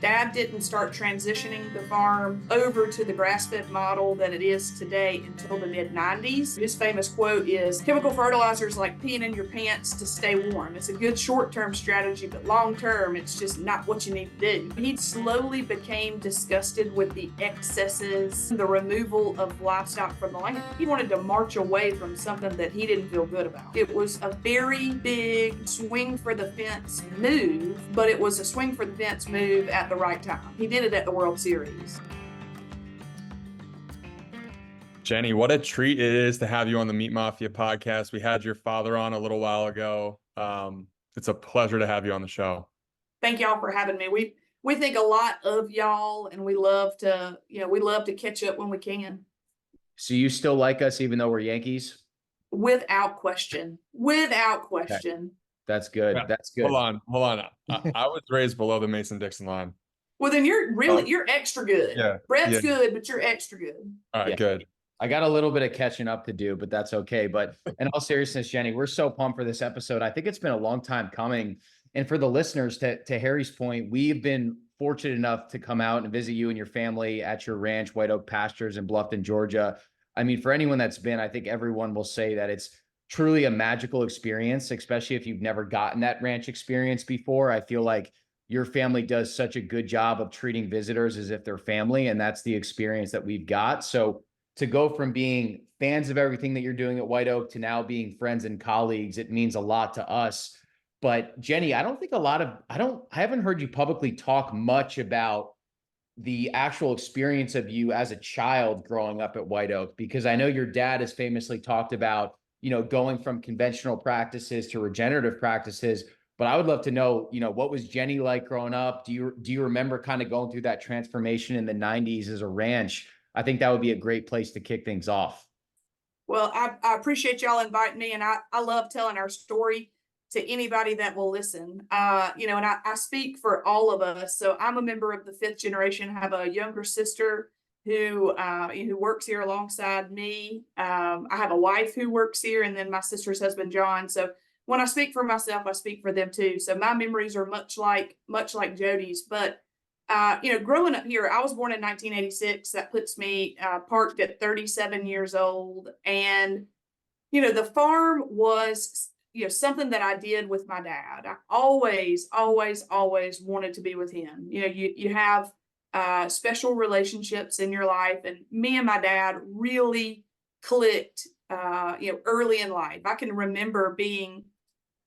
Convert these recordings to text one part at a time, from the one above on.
Dad didn't start transitioning the farm over to the grass-fed model that it is today until the mid-90s. His famous quote is, "Chemical fertilizer is like peeing in your pants to stay warm. It's a good short-term strategy, but long-term, it's just not what you need to do." He slowly became disgusted with the excesses, the removal of livestock from the land. He wanted to march away from something that he didn't feel good about. It was a very big swing for the fence move, but it was a swing for the fence move at the right time. He did it at the World Series. Jenni, what a treat it is to have you on the Meat Mafia podcast. We had your father on a little while ago. It's a pleasure to have you on the show. Thank y'all for having me. We think a lot of y'all, and we love to catch up when we can. So you still like us even though we're Yankees? Without question. Without question. Okay. That's good. Yeah. That's good. Hold on. I was raised below the Mason-Dixon line. Well, then you're extra good. Yeah. Brett's good, but you're extra good. All right, good. I got a little bit of catching up to do, but that's okay. But in all seriousness, Jenni, we're so pumped for this episode. I think it's been a long time coming. And for the listeners, to Harry's point, we've been fortunate enough to come out and visit you and your family at your ranch, White Oak Pastures in Bluffton, Georgia. I mean, for anyone that's been, I think everyone will say that it's truly a magical experience, especially if you've never gotten that ranch experience before. I feel like your family does such a good job of treating visitors as if they're family, and that's the experience that we've got. So to go from being fans of everything that you're doing at White Oak to now being friends and colleagues, it means a lot to us. But Jenni, I haven't heard you publicly talk much about the actual experience of you as a child growing up at White Oak, because I know your dad has famously talked about, going from conventional practices to regenerative practices. But I would love to know, what was Jenni like growing up? Do you remember kind of going through that transformation in the 90s as a ranch? I think that would be a great place to kick things off. Well, I appreciate y'all inviting me, and I love telling our story to anybody that will listen. And I speak for all of us. So I'm a member of the fifth generation. I have a younger sister who works here alongside me. I have a wife who works here, and then my sister's husband, John. So when I speak for myself, I speak for them too. So my memories are much like Jody's. But growing up here, I was born in 1986. That puts me parked at 37 years old. And, the farm was, something that I did with my dad. I always wanted to be with him. You have special relationships in your life. And me and my dad really clicked, early in life. I can remember being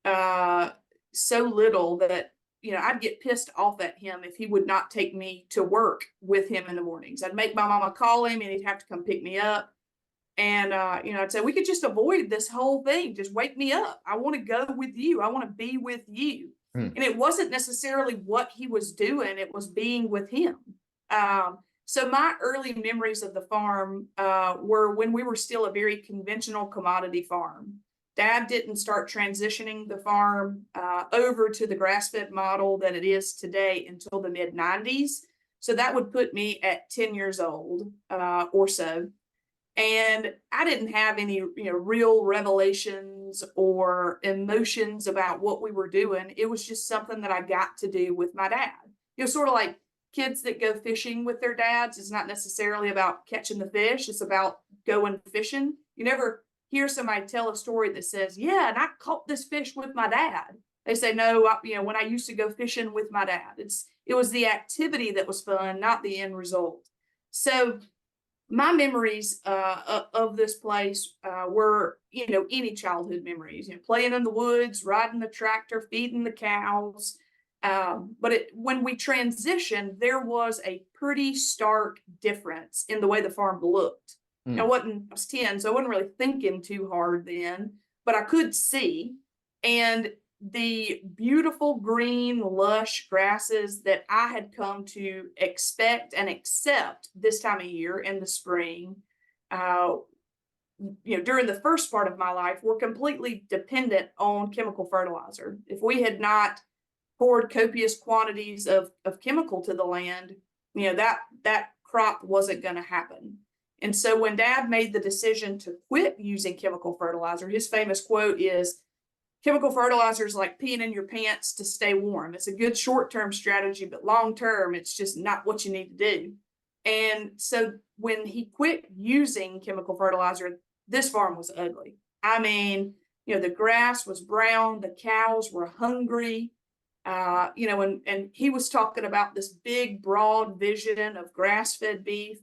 so little that, I'd get pissed off at him if he would not take me to work with him in the mornings. I'd make my mama call him and he'd have to come pick me up. And, I'd say, we could just avoid this whole thing. Just wake me up. I want to go with you. I want to be with you. And it wasn't necessarily what he was doing. It was being with him. So my early memories of the farm were when we were still a very conventional commodity farm. Dad didn't start transitioning the farm over to the grass-fed model that it is today until the mid-90s. So that would put me at 10 years old or so. And I didn't have any, real revelations or emotions about what we were doing. It was just something that I got to do with my dad. Sort of like kids that go fishing with their dads. It's not necessarily about catching the fish. It's about going fishing. You never hear somebody tell a story that says, yeah, and I caught this fish with my dad. They say, no, when I used to go fishing with my dad. It was the activity that was fun, not the end result. So my memories of this place were, any childhood memories, playing in the woods, riding the tractor, feeding the cows. But when we transitioned, there was a pretty stark difference in the way the farm looked. I was 10, so I wasn't really thinking too hard then, but I could see. And the beautiful green, lush grasses that I had come to expect and accept this time of year in the spring, during the first part of my life, were completely dependent on chemical fertilizer. If we had not poured copious quantities of chemical to the land, that crop wasn't going to happen. And so when Dad made the decision to quit using chemical fertilizer, his famous quote is, chemical fertilizers like peeing in your pants to stay warm. It's a good short-term strategy, but long-term, it's just not what you need to do. And so when he quit using chemical fertilizer, this farm was ugly. I mean, the grass was brown, the cows were hungry, and he was talking about this big, broad vision of grass-fed beef.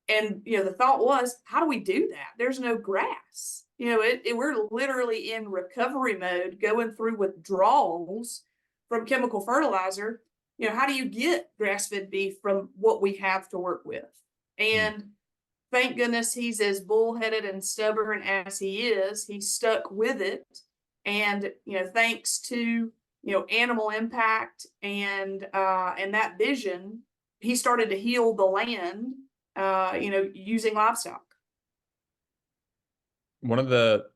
And, the thought was, how do we do that? There's no grass. We're literally in recovery mode, going through withdrawals from chemical fertilizer. How do you get grass-fed beef from what we have to work with? And thank goodness he's as bullheaded and stubborn as he is. He stuck with it. And, thanks to, animal impact and that vision, he started to heal the land, using livestock. One of the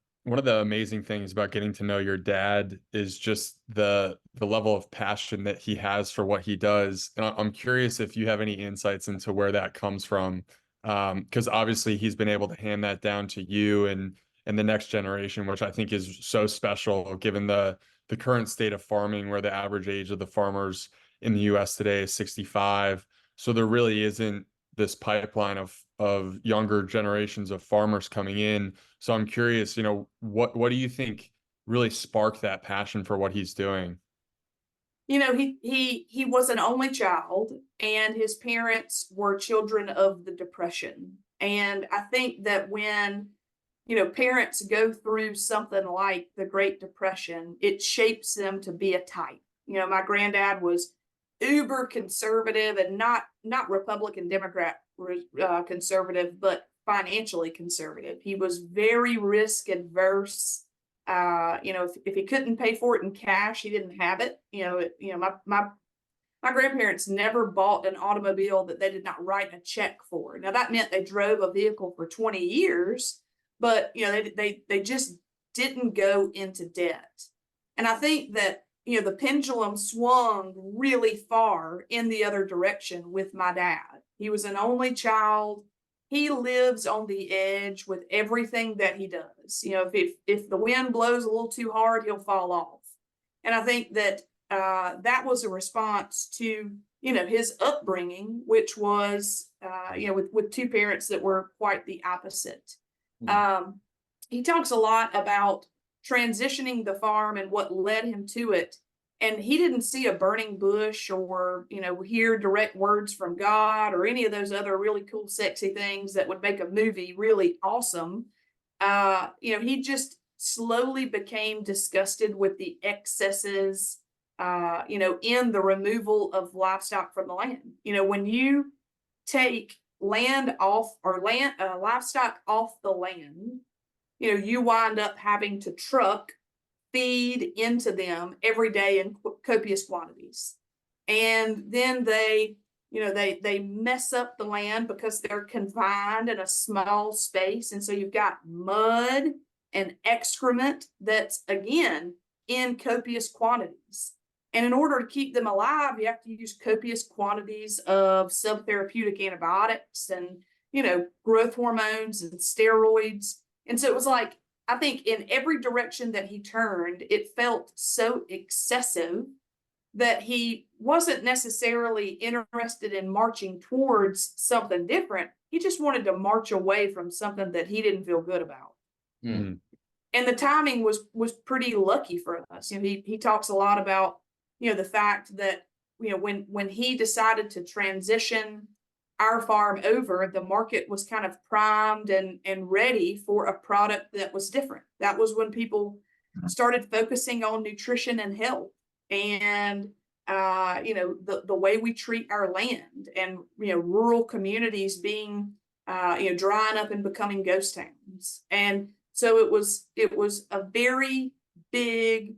amazing things about getting to know your dad is just the level of passion that he has for what he does. And I'm curious if you have any insights into where that comes from. Because obviously he's been able to hand that down to you and the next generation, which I think is so special given the current state of farming, where the average age of the farmers in the US today is 65. So there really isn't this pipeline of younger generations of farmers coming in. So I'm curious, what do you think really sparked that passion for what he's doing? He was an only child, and his parents were children of the Depression. And I think that when, parents go through something like the Great Depression, it shapes them to be a type. My granddad was uber conservative, and not Republican Democrat conservative, but financially conservative. He was very risk adverse. If he couldn't pay for it in cash, he didn't have it. My grandparents never bought an automobile that they did not write a check for. Now that meant they drove a vehicle for 20 years, but they just didn't go into debt. And I think that the pendulum swung really far in the other direction with my dad. He was an only child. He lives on the edge with everything that he does. If the wind blows a little too hard, he'll fall off. And I think that that was a response to, his upbringing, which was, with two parents that were quite the opposite. He talks a lot about transitioning the farm and what led him to it. And he didn't see a burning bush or, hear direct words from God or any of those other really cool, sexy things that would make a movie really awesome. He just slowly became disgusted with the excesses, in the removal of livestock from the land. When you take land off or livestock off the land, you wind up having to truck feed into them every day in copious quantities. And then they mess up the land because they're confined in a small space. And so you've got mud and excrement that's, again, in copious quantities. And in order to keep them alive, you have to use copious quantities of subtherapeutic antibiotics and, growth hormones and steroids. And so it was like, I think in every direction that he turned, it felt so excessive that he wasn't necessarily interested in marching towards something different. He just wanted to march away from something that he didn't feel good about. Mm-hmm. And the timing was pretty lucky for us. He talks a lot about, the fact that, when he decided to transition our farm over, the market was kind of primed and ready for a product that was different. That was when people started focusing on nutrition and health and, the way we treat our land and, rural communities being, drying up and becoming ghost towns. And so it was a very big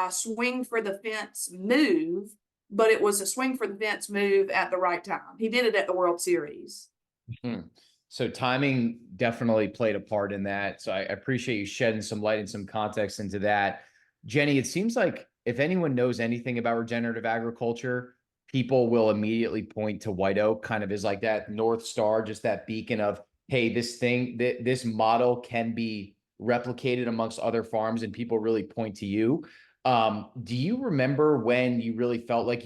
swing for the fence move, but it was a swing for the fence move at the right time. He did it at the World Series. So timing definitely played a part in that. So I appreciate you shedding some light and some context into that. Jenni, it seems like if anyone knows anything about regenerative agriculture, people will immediately point to White Oak kind of as like that North Star, just that beacon of, hey, this model can be replicated amongst other farms and people really point to you. Do you remember when you really felt like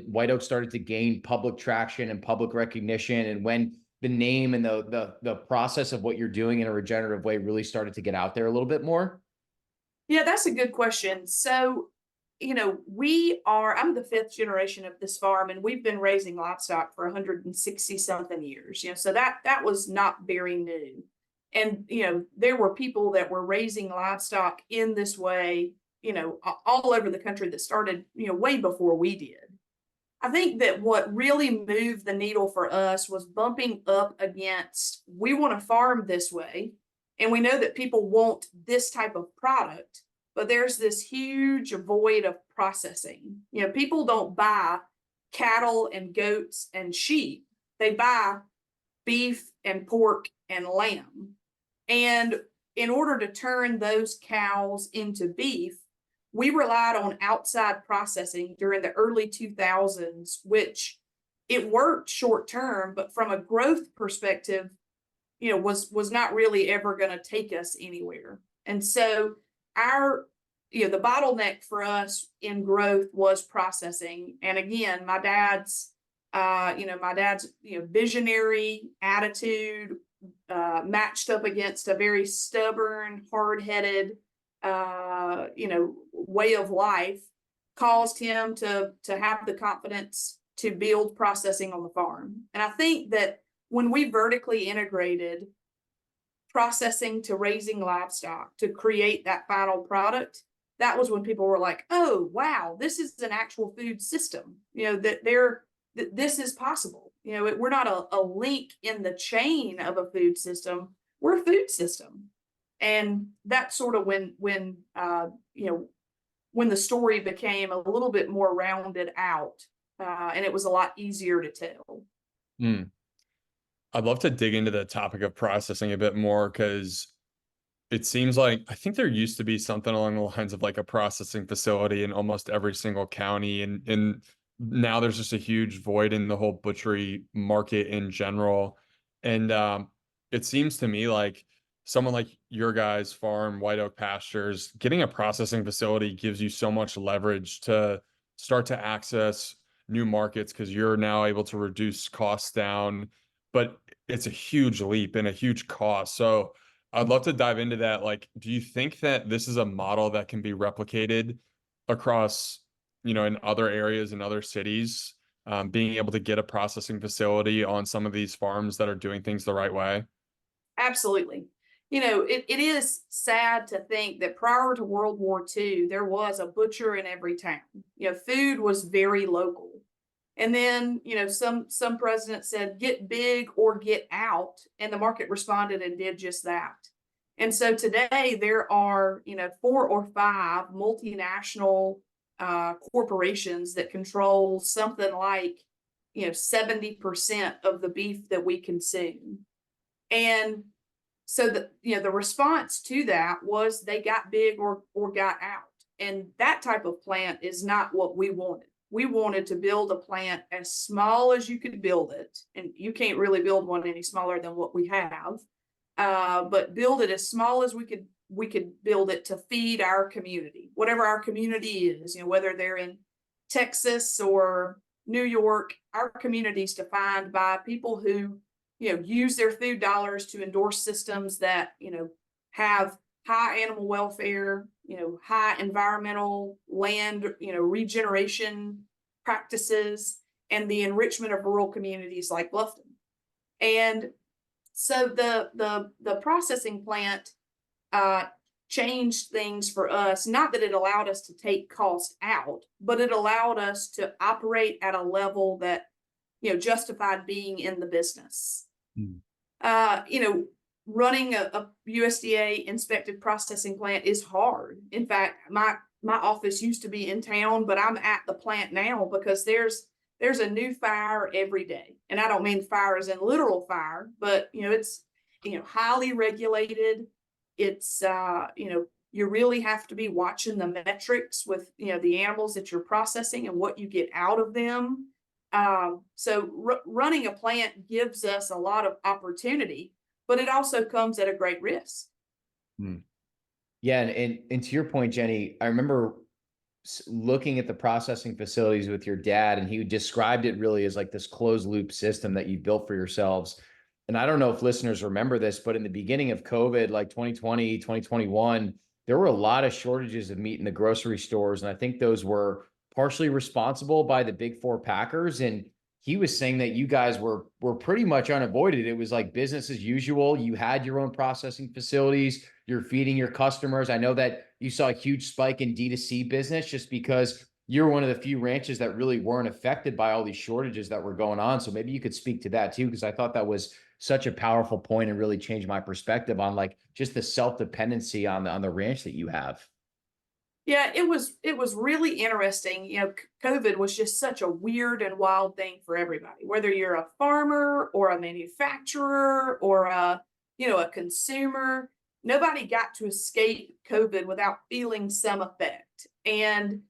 White Oak started to gain public traction and public recognition, and when the name and the process of what you're doing in a regenerative way really started to get out there a little bit more? Yeah, that's a good question. So, I'm the fifth generation of this farm, and we've been raising livestock for 160 something years. So that was not very new. And, there were people that were raising livestock in this way, all over the country that started, way before we did. I think that what really moved the needle for us was bumping up against, we want to farm this way, and we know that people want this type of product, but there's this huge void of processing. People don't buy cattle and goats and sheep. They buy beef and pork and lamb. And in order to turn those cows into beef, we relied on outside processing during the early 2000s, which it worked short term, but from a growth perspective, was not really ever going to take us anywhere. And so the bottleneck for us in growth was processing. And again, my dad's visionary attitude matched up against a very stubborn, hard-headed, way of life caused him to have the confidence to build processing on the farm. And I think that when we vertically integrated processing to raising livestock to create that final product, that was when people were like, oh, wow, this is an actual food system, that this is possible. We're not a link in the chain of a food system. We're a food system. And that's sort of when the story became a little bit more rounded out, and it was a lot easier to tell. I'd love to dig into the topic of processing a bit more, because it seems like, I think there used to be something along the lines of like a processing facility in almost every single county. And now there's just a huge void in the whole butchery market in general. And it seems to me like someone like your guys' farm, White Oak Pastures, getting a processing facility gives you so much leverage to start to access new markets, because you're now able to reduce costs down. But it's a huge leap and a huge cost. So I'd love to dive into that. Like, do you think that this is a model that can be replicated across, in other areas, in other cities, being able to get a processing facility on some of these farms that are doing things the right way? Absolutely. It is sad to think that prior to World War II, there was a butcher in every town. Food was very local. And then, some president said, get big or get out. And the market responded and did just that. And so today there are, 4 or 5 multinational corporations that control something like, 70% of the beef that we consume. And so the response to that was they got big or got out. And that type of plant is not what we wanted. We wanted to build a plant as small as you could build it. And you can't really build one any smaller than what we have. But build it as small as we could build it to feed our community, whatever our community is, whether they're in Texas or New York. Our community is defined by people who, use their food dollars to endorse systems that, have high animal welfare, high environmental land, regeneration practices, and the enrichment of rural communities like Bluffton. And so the processing plant changed things for us. Not that it allowed us to take cost out, but it allowed us to operate at a level that, justified being in the business. Running a USDA inspected processing plant is hard. In fact, my office used to be in town, but I'm at the plant now because there's a new fire every day. And I don't mean fire as in literal fire, but it's highly regulated. It's you really have to be watching the metrics with the animals that you're processing and what you get out of them. So running a plant gives us a lot of opportunity, but it also comes at a great risk. Yeah, and to your point, Jenni, I remember looking at the processing facilities with your dad, and he described it really as like this closed loop system that you built for yourselves. And I don't know if listeners remember this, but in the beginning of COVID, like 2020, 2021, there were a lot of shortages of meat in the grocery stores. And I think those were partially responsible by the big four packers. And he was saying that you guys were pretty much unavoided. It was like business as usual. You had your own processing facilities. You're feeding your customers. I know that you saw a huge spike in D2C business just because you're one of the few ranches that really weren't affected by all these shortages that were going on. So maybe you could speak to that too, because I thought that was such a powerful point and really changed my perspective on like just the self-dependency on the ranch that you have. Yeah, it was really interesting. You know, COVID was just such a weird and wild thing for everybody, whether you're a farmer or a manufacturer or a consumer. Nobody got to escape COVID without feeling some effect. And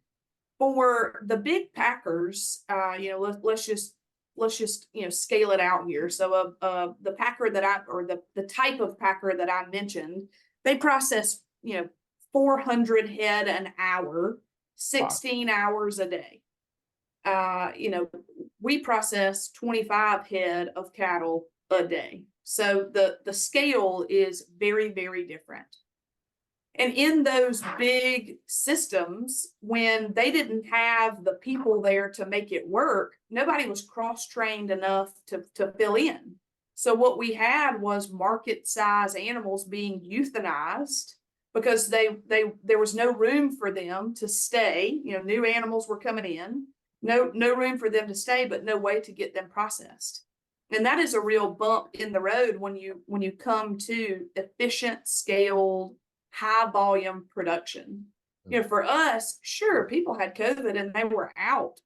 for the big packers, let's just scale it out here. So the packer the type of packer that I mentioned, they process 400 head an hour, 16 hours a day. We process 25 head of cattle a day. So the scale is very, very different. And in those big systems, when they didn't have the people there to make it work, nobody was cross-trained enough to fill in. So what we had was market size animals being euthanized because there was no room for them to stay. New animals were coming in, no room for them to stay, but no way to get them processed. And that is a real bump in the road when you come to efficient, scaled, high volume production. For us, sure, people had COVID and they were out.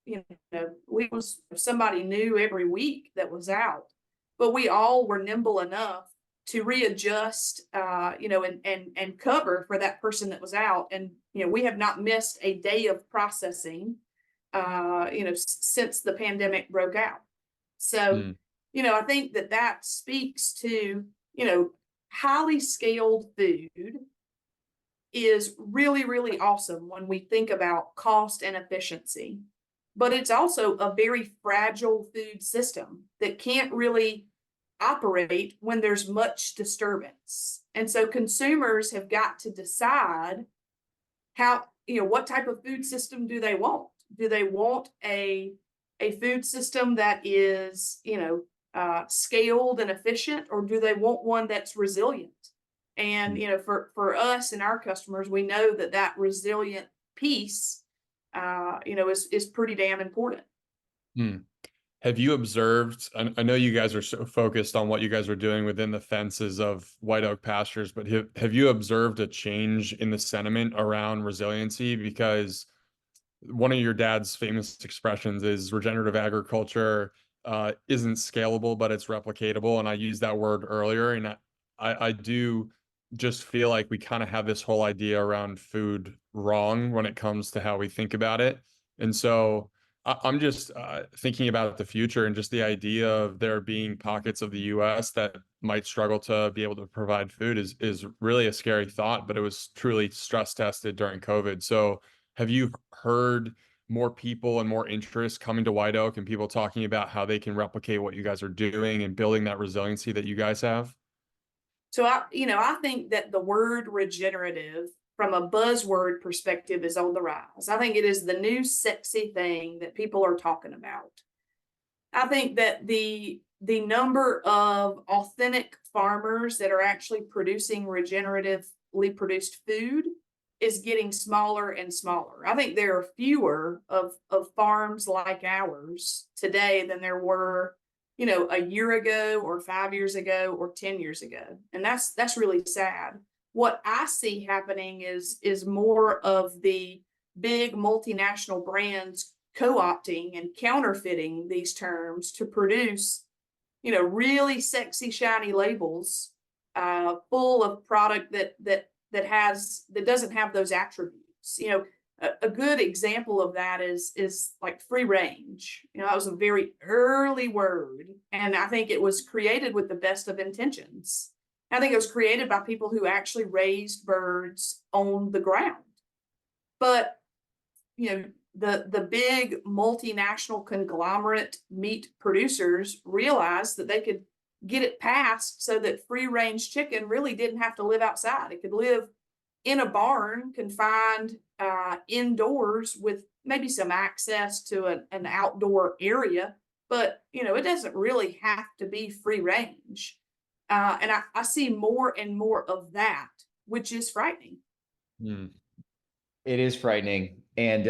We was somebody new every week that was out, but we all were nimble enough to readjust, and cover for that person that was out. And, we have not missed a day of processing, since the pandemic broke out. So, I think that speaks to, highly scaled food is really, really awesome when we think about cost and efficiency. But it's also a very fragile food system that can't really operate when there's much disturbance. And so consumers have got to decide what type of food system do they want? Do they want a food system that is, scaled and efficient, or do they want one that's resilient? And, for us and our customers, we know that resilient piece, is pretty damn important. Have you observed, I know you guys are so focused on what you guys are doing within the fences of White Oak Pastures, but have you observed a change in the sentiment around resiliency? Because one of your dad's famous expressions is regenerative agriculture isn't scalable, but it's replicatable. And I used that word earlier. And I do just feel like we kind of have this whole idea around food wrong when it comes to how we think about it. And so I'm just thinking about the future and just the idea of there being pockets of the US that might struggle to be able to provide food is really a scary thought, but it was truly stress tested during COVID. So have you heard more people and more interest coming to White Oak and people talking about how they can replicate what you guys are doing and building that resiliency that you guys have? So I think that the word regenerative from a buzzword perspective is on the rise. I think it is the new sexy thing that people are talking about. I think that the number of authentic farmers that are actually producing regeneratively produced food is getting smaller and smaller. I think there are fewer of farms like ours today than there were, a year ago or 5 years ago or 10 years ago. And that's really sad. What I see happening is more of the big multinational brands co-opting and counterfeiting these terms to produce, really sexy, shiny labels full of product that doesn't have those attributes. A good example of that is like free range. That was a very early word, and I think it was created with the best of intentions. I think it was created by people who actually raised birds on the ground. But, you know, the big multinational conglomerate meat producers realized that they could get it passed so that free range chicken really didn't have to live outside. It could live in a barn, confined indoors with maybe some access to an outdoor area, but you know, it doesn't really have to be free range. And I see more and more of that, which is frightening. It is frightening. And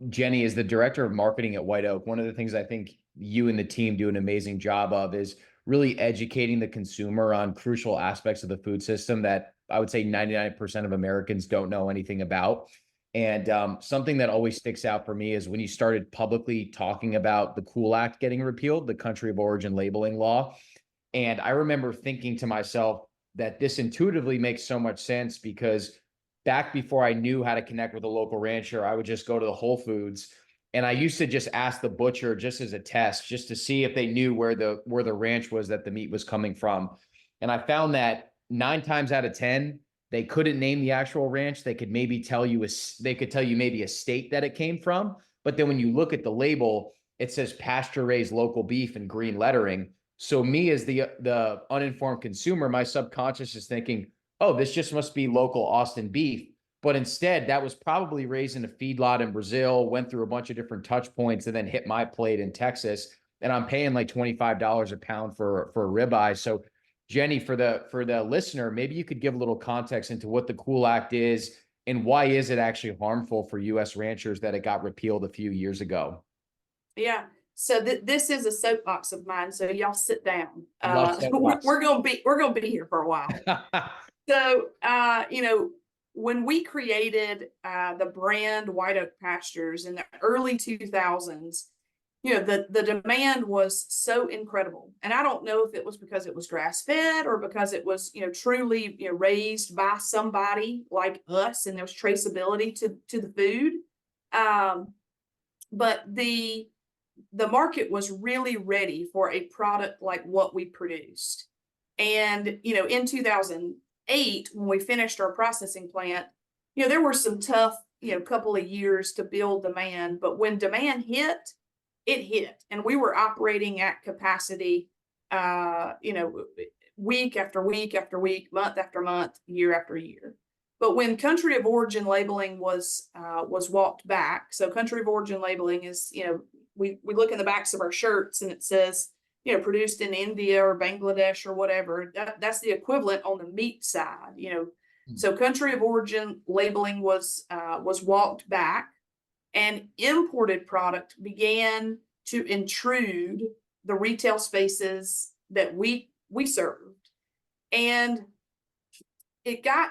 Jenni is the director of marketing at White Oak. One of the things I think you and the team do an amazing job of is really educating the consumer on crucial aspects of the food system that I would say 99% of Americans don't know anything about. And something that always sticks out for me is when you started publicly talking about the COOL Act getting repealed, the country of origin labeling law. And I remember thinking to myself that this intuitively makes so much sense, because back before I knew how to connect with a local rancher, I would just go to the Whole Foods and I used to just ask the butcher just as a test, just to see if they knew where the ranch was that the meat was coming from. And I found that 9 times out of 10, they couldn't name the actual ranch. They could maybe tell you maybe a state that it came from. But then when you look at the label, it says pasture raised local beef in green lettering. So me as the uninformed consumer, my subconscious is thinking, oh, this just must be local Austin beef. But instead, that was probably raised in a feedlot in Brazil, went through a bunch of different touch points, and then hit my plate in Texas. And I'm paying like $25 a pound for a ribeye. So Jenni, for the listener, maybe you could give a little context into what the COOL Act is and why is it actually harmful for U.S. ranchers that it got repealed a few years ago? Yeah. So this is a soapbox of mine. So y'all sit down. We're gonna be here for a while. So you know, when we created the brand White Oak Pastures in the early 2000s, you know, the demand was so incredible. And I don't know if it was because it was grass fed or because it was, you know, truly, you know, raised by somebody like us and there was traceability to the food. But the market was really ready for a product like what we produced. And, you know, in 2008, when we finished our processing plant, you know, there were some tough, you know, couple of years to build demand, but when demand hit, it hit. And we were operating at capacity, you know, week after week after week, month after month, year after year. But when country of origin labeling was walked back, so country of origin labeling is, you know, we look in the backs of our shirts and it says, you know, produced in India or Bangladesh or whatever. That's the equivalent on the meat side, you know. So country of origin labeling was walked back, and imported product began to intrude the retail spaces that we served. And it got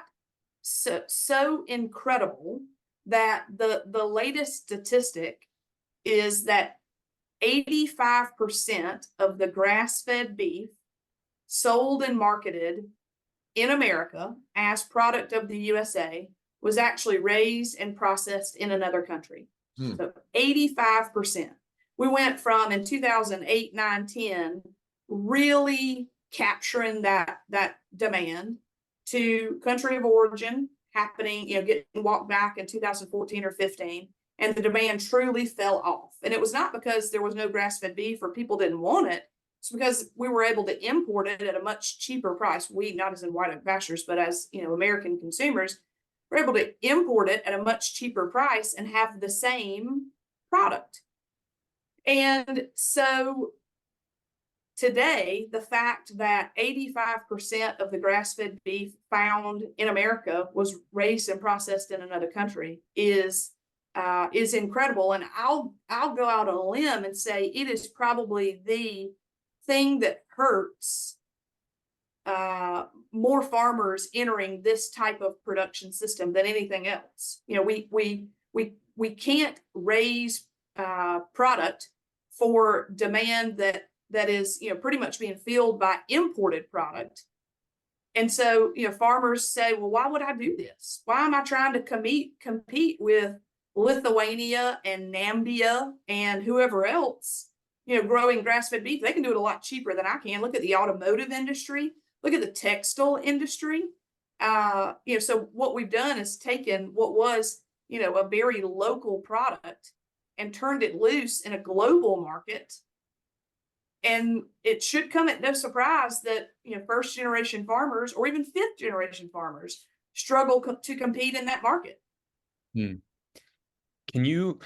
so incredible that the latest statistic is that 85% of the grass-fed beef sold and marketed in America as product of the USA was actually raised and processed in another country. So 85%. We went from, in 2008, 9, 10, really capturing that demand, to country of origin happening, you know, getting walked back in 2014 or 15. And the demand truly fell off. And it was not because there was no grass-fed beef or people didn't want it. It's because we were able to import it at a much cheaper price. We, not as in White Oak Pastures, but as, you know, American consumers, were able to import it at a much cheaper price and have the same product. And so today, the fact that 85% of the grass-fed beef found in America was raised and processed in another country is incredible. And I'll go out on a limb and say it is probably the thing that hurts more farmers entering this type of production system than anything else. You know, we can't raise product for demand that is, you know, pretty much being filled by imported product. And so, you know, farmers say, well, why would I do this? Why am I trying to compete with Lithuania and Nambia and whoever else, you know, growing grass-fed beef? They can do it a lot cheaper than I can. Look at the automotive industry. Look at the textile industry. So what we've done is taken what was, a very local product and turned it loose in a global market. And it should come at no surprise that, first generation farmers or even fifth generation farmers struggle to compete in that market. Hmm. Can you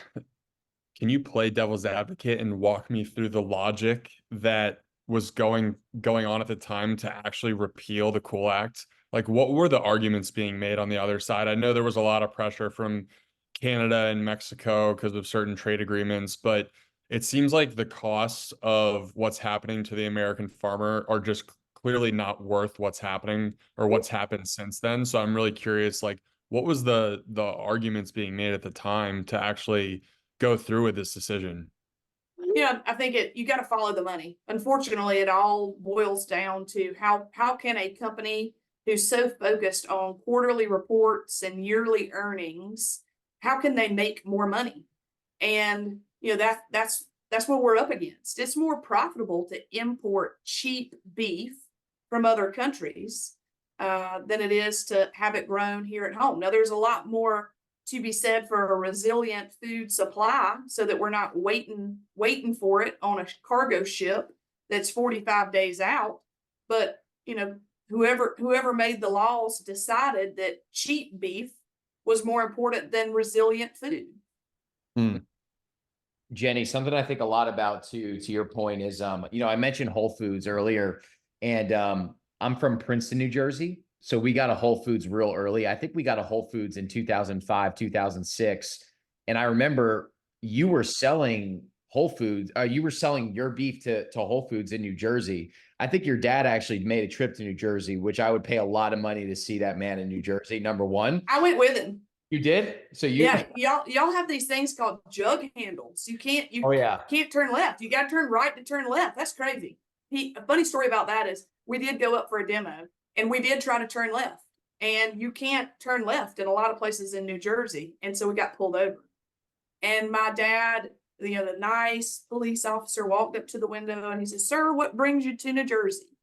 play devil's advocate and walk me through the logic that was going on at the time to actually repeal the Coal Act? Like, what were the arguments being made on the other side? I know there was a lot of pressure from Canada and Mexico because of certain trade agreements, but it seems like the costs of what's happening to the American farmer are just clearly not worth what's happening or what's happened since then. So I'm really curious, like, what was the arguments being made at the time to actually go through with this decision? I think you got to follow the money. Unfortunately, it all boils down to how can a company who's so focused on quarterly reports and yearly earnings, how can they make more money? And that's what we're up against. It's more profitable to import cheap beef from other countries than it is to have it grown here at home. Now, there's a lot more to be said for a resilient food supply so that we're not waiting for it on a cargo ship that's 45 days out. But, whoever made the laws decided that cheap beef was more important than resilient food. Hmm. Jenni, something I think a lot about to your point is, I mentioned Whole Foods earlier, and I'm from Princeton, New Jersey. So we got a Whole Foods real early. I think we got a Whole Foods in 2005, 2006. And I remember you were selling Whole Foods, you were selling your beef to Whole Foods in New Jersey. I think your dad actually made a trip to New Jersey, which I would pay a lot of money to see that man in New Jersey, number one. I went with him. You did? So Yeah, y'all have these things called jug handles. You can't turn left. You got to turn right to turn left. That's crazy. A funny story about that is we did go up for a demo and we did try to turn left, and you can't turn left in a lot of places in New Jersey. And so we got pulled over, and my dad, the nice police officer, walked up to the window and he said, "Sir, what brings you to New Jersey?"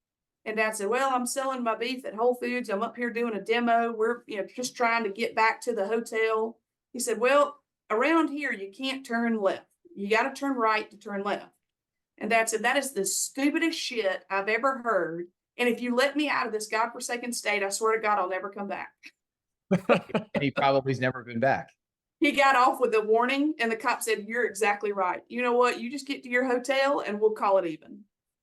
And Dad said, "Well, I'm selling my beef at Whole Foods. I'm up here doing a demo. We're, just trying to get back to the hotel." He said, "Well, around here, you can't turn left. You got to turn right to turn left." And Dad said, "That is the stupidest shit I've ever heard. And if you let me out of this godforsaken state, I swear to God, I'll never come back." And he probably's never been back. He got off with a warning, and the cop said, "You're exactly right. You know what? You just get to your hotel and we'll call it even."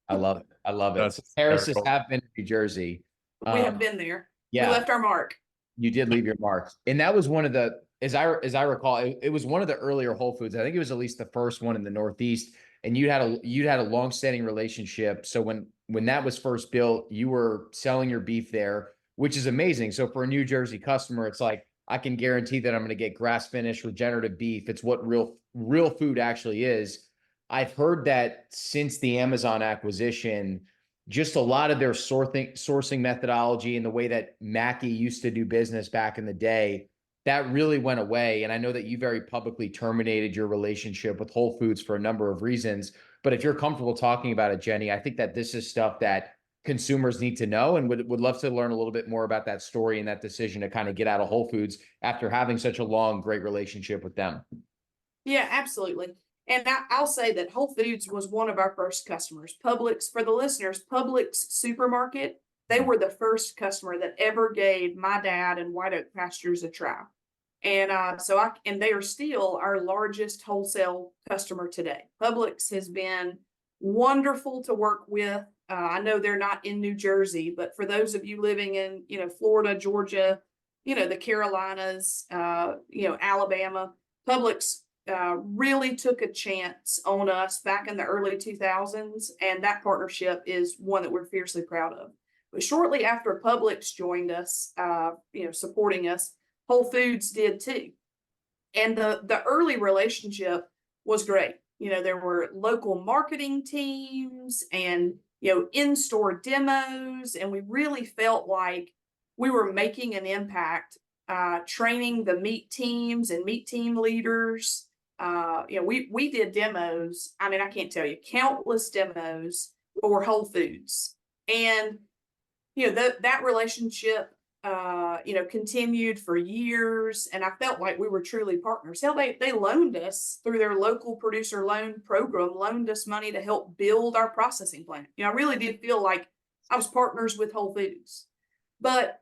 I love it. I love it. That's So Harris's hysterical. have been to New Jersey. We have been there. Yeah. We left our mark. You did leave your mark. And that was one of the, as I recall, it was one of the earlier Whole Foods. I think it was at least the first one in the Northeast. And you had a long-standing relationship. So when that was first built, you were selling your beef there, which is amazing. So for a New Jersey customer, it's like, I can guarantee that I'm going to get grass-finished regenerative beef. It's what real food actually is. I've heard that since the Amazon acquisition, just a lot of their sourcing methodology and the way that Mackey used to do business back in the day, that really went away. And I know that you very publicly terminated your relationship with Whole Foods for a number of reasons. But if you're comfortable talking about it, Jenni, I think that this is stuff that consumers need to know, and would love to learn a little bit more about that story and that decision to kind of get out of Whole Foods after having such a long, great relationship with them. Yeah, absolutely. And I'll say that Whole Foods was one of our first customers. Publix, for the listeners, Publix supermarket, they were the first customer that ever gave my dad and White Oak Pastures a try. And and they are still our largest wholesale customer today. Publix has been wonderful to work with. I know they're not in New Jersey, but for those of you living in, Florida, Georgia, the Carolinas, Alabama, Publix really took a chance on us back in the early 2000s. And that partnership is one that we're fiercely proud of. But shortly after Publix joined us, supporting us, Whole Foods did too. And the early relationship was great. There were local marketing teams and, in-store demos. And we really felt like we were making an impact, training the meat teams and meat team leaders. We did demos. I mean, I can't tell you, countless demos for Whole Foods. And, that relationship, continued for years, and I felt like we were truly partners. Hell, they loaned us through their local producer loan program, loaned us money to help build our processing plant. I really did feel like I was partners with Whole Foods. But,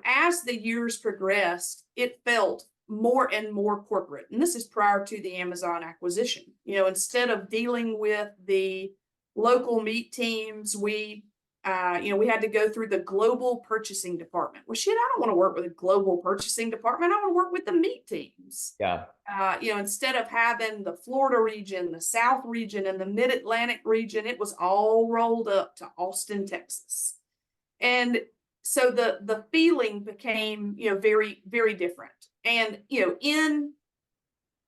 as the years progressed, it felt more and more corporate. And this is prior to the Amazon acquisition. Instead of dealing with the local meat teams, we had to go through the global purchasing department. Well, shit, I don't want to work with a global purchasing department. I want to work with the meat teams. Yeah. Instead of having the Florida region, the South region, and the Mid-Atlantic region, it was all rolled up to Austin, Texas. And so the feeling became, very, very different. And,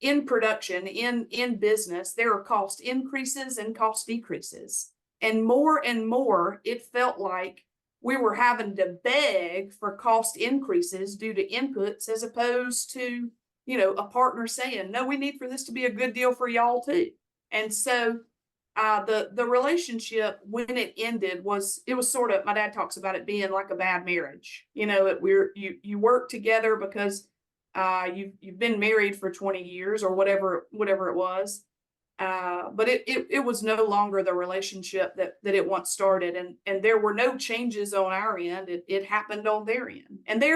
in production, in business, there are cost increases and cost decreases. And more, it felt like we were having to beg for cost increases due to inputs, as opposed to, a partner saying, no, we need for this to be a good deal for y'all too. And so the relationship, when it ended, was sort of, my dad talks about it being like a bad marriage. You work together because you've been married for 20 years or whatever it was. But it was no longer the relationship that it once started, and there were no changes on our end. It happened on their end, and they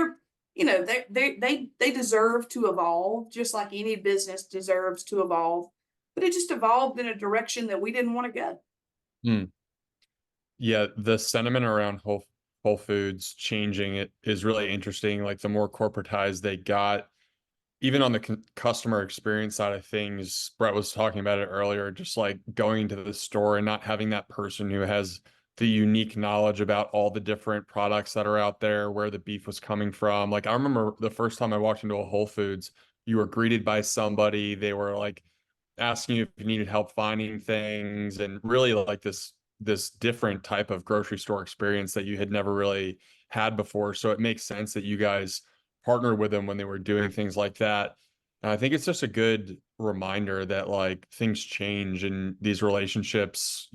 deserve to evolve, just like any business deserves to evolve. But it just evolved in a direction that we didn't want to go. Yeah, the sentiment around Whole Foods changing it is really interesting. Like the more corporatized they got, even on the customer experience side of things, Brett was talking about it earlier, just like going into the store and not having that person who has the unique knowledge about all the different products that are out there, where the beef was coming from. Like I remember the first time I walked into a Whole Foods, you were greeted by somebody, they were like asking you if you needed help finding things, and really like this different type of grocery store experience that you had never really had before. So it makes sense that you guys partnered with them when they were doing things like that. And I think it's just a good reminder that like things change in these relationships.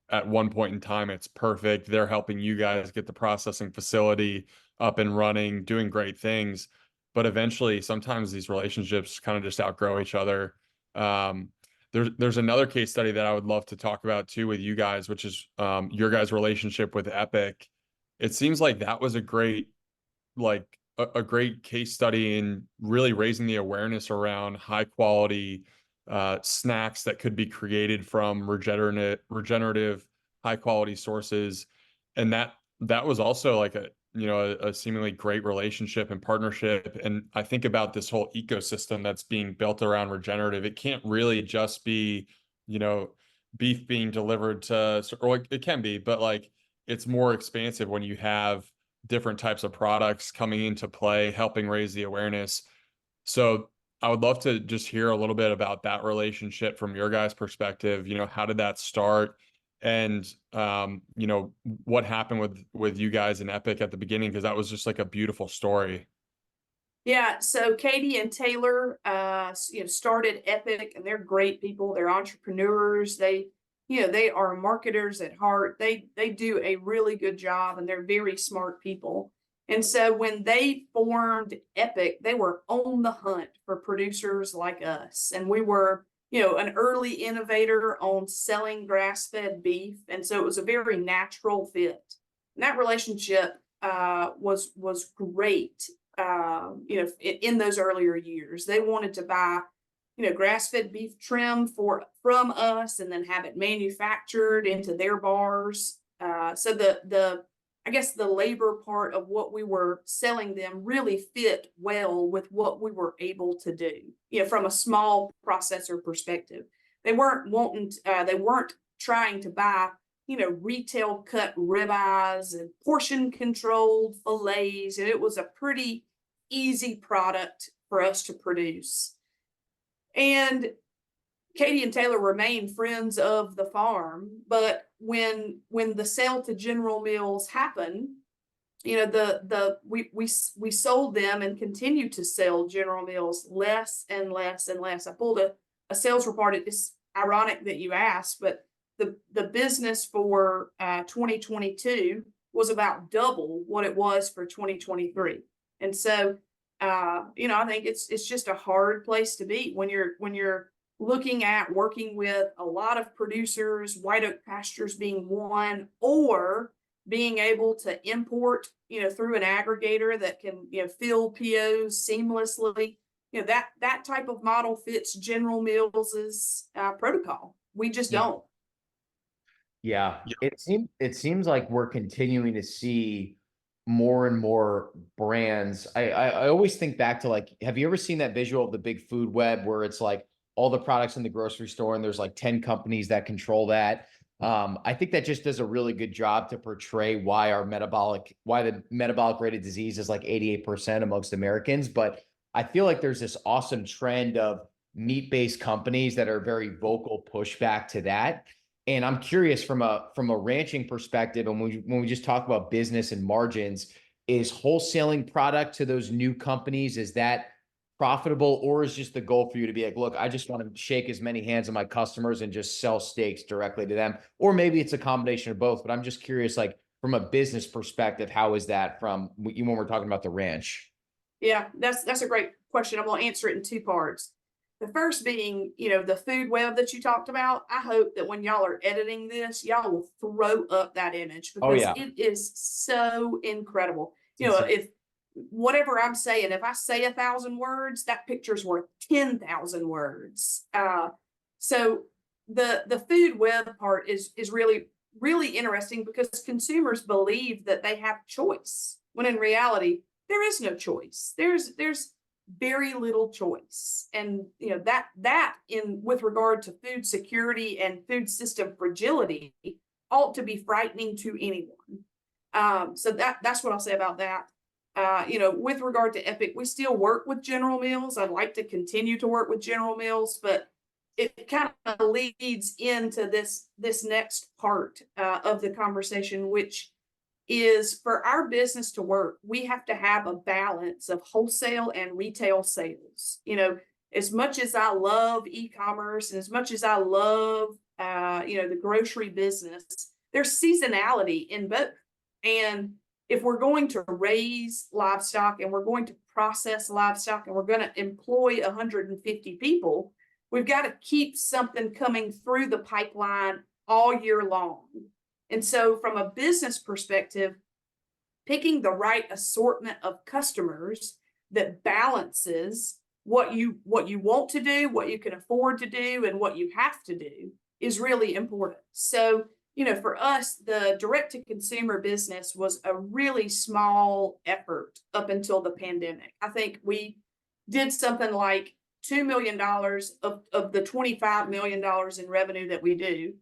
At one point in time, it's perfect. They're helping you guys get the processing facility up and running, doing great things. But eventually, sometimes these relationships kind of just outgrow each other. There's another case study that I would love to talk about too with you guys, which is your guys' relationship with Epic. It seems like that was a great case study in really raising the awareness around high quality snacks that could be created from regenerative high quality sources. And that was also like a seemingly great relationship and partnership. And I think about this whole ecosystem that's being built around regenerative. It can't really just be, beef being delivered to, or it can be, but like it's more expansive when you have different types of products coming into play, helping raise the awareness. So I would love to just hear a little bit about that relationship from your guys' perspective. How did that start? And, what happened with you guys in Epic at the beginning? Because that was just like a beautiful story. Yeah, so Katie and Taylor, started Epic, and they're great people. They're entrepreneurs. They are marketers at heart. They do a really good job, and they're very smart people. And so when they formed Epic, they were on the hunt for producers like us. And we were, an early innovator on selling grass-fed beef. And so it was a very natural fit. And that relationship was great. In those earlier years, they wanted to buy grass-fed beef trim from us and then have it manufactured into their bars. So I guess the labor part of what we were selling them really fit well with what we were able to do, from a small processor perspective. They weren't trying to buy, retail cut ribeyes and portion controlled fillets. And it was a pretty easy product for us to produce. And Katie and Taylor remain friends of the farm, but when the sale to General Mills happened, we sold them and continue to sell General Mills less and less and less. I pulled a sales report. It's ironic that you asked, but the business for 2022 was about double what it was for 2023. And so, I think it's just a hard place to be when you're looking at working with a lot of producers, White Oak Pastures being one, or being able to import, through an aggregator that can, fill POs seamlessly. That type of model fits General Mills's protocol. We just don't. Yeah, it seems like we're continuing to see more and more brands. I always think back to, like, have you ever seen that visual of the big food web where it's like all the products in the grocery store and there's like 10 companies that control that? I think that just does a really good job to portray why the metabolic rate of disease is like 88% amongst Americans. But I feel like there's this awesome trend of meat-based companies that are very vocal pushback to that. And I'm curious from a ranching perspective, and when we just talk about business and margins, is wholesaling product to those new companies, is that profitable, or is just the goal for you to be like, look, I just want to shake as many hands of my customers and just sell steaks directly to them? Or maybe it's a combination of both, but I'm just curious, like, from a business perspective, how is that when we're talking about the ranch? Yeah, that's a great question. I'm going to answer it in two parts. The first being, the food web that you talked about. I hope that when y'all are editing this, y'all will throw up that image, because it is so incredible. If whatever I'm saying, if I say 1,000 words, that picture's worth 10,000 words. So the food web part is really, really interesting, because consumers believe that they have choice, when in reality, there is no choice. There's very little choice. And that in with regard to food security and food system fragility ought to be frightening to anyone. So that's what I'll say about that. With regard to Epic, we still work with General Mills. I'd like to continue to work with General Mills, but it kind of leads into this next part of the conversation, which is, for our business to work, we have to have a balance of wholesale and retail sales. As much as I love e-commerce and as much as I love, the grocery business, there's seasonality in both. And if we're going to raise livestock and we're going to process livestock and we're going to employ 150 people, we've got to keep something coming through the pipeline all year long. And so from a business perspective, picking the right assortment of customers that balances what you want to do, what you can afford to do, and what you have to do is really important. So, for us, the direct to consumer business was a really small effort up until the pandemic. I think we did something like $2 million of the $25 million in revenue that we do.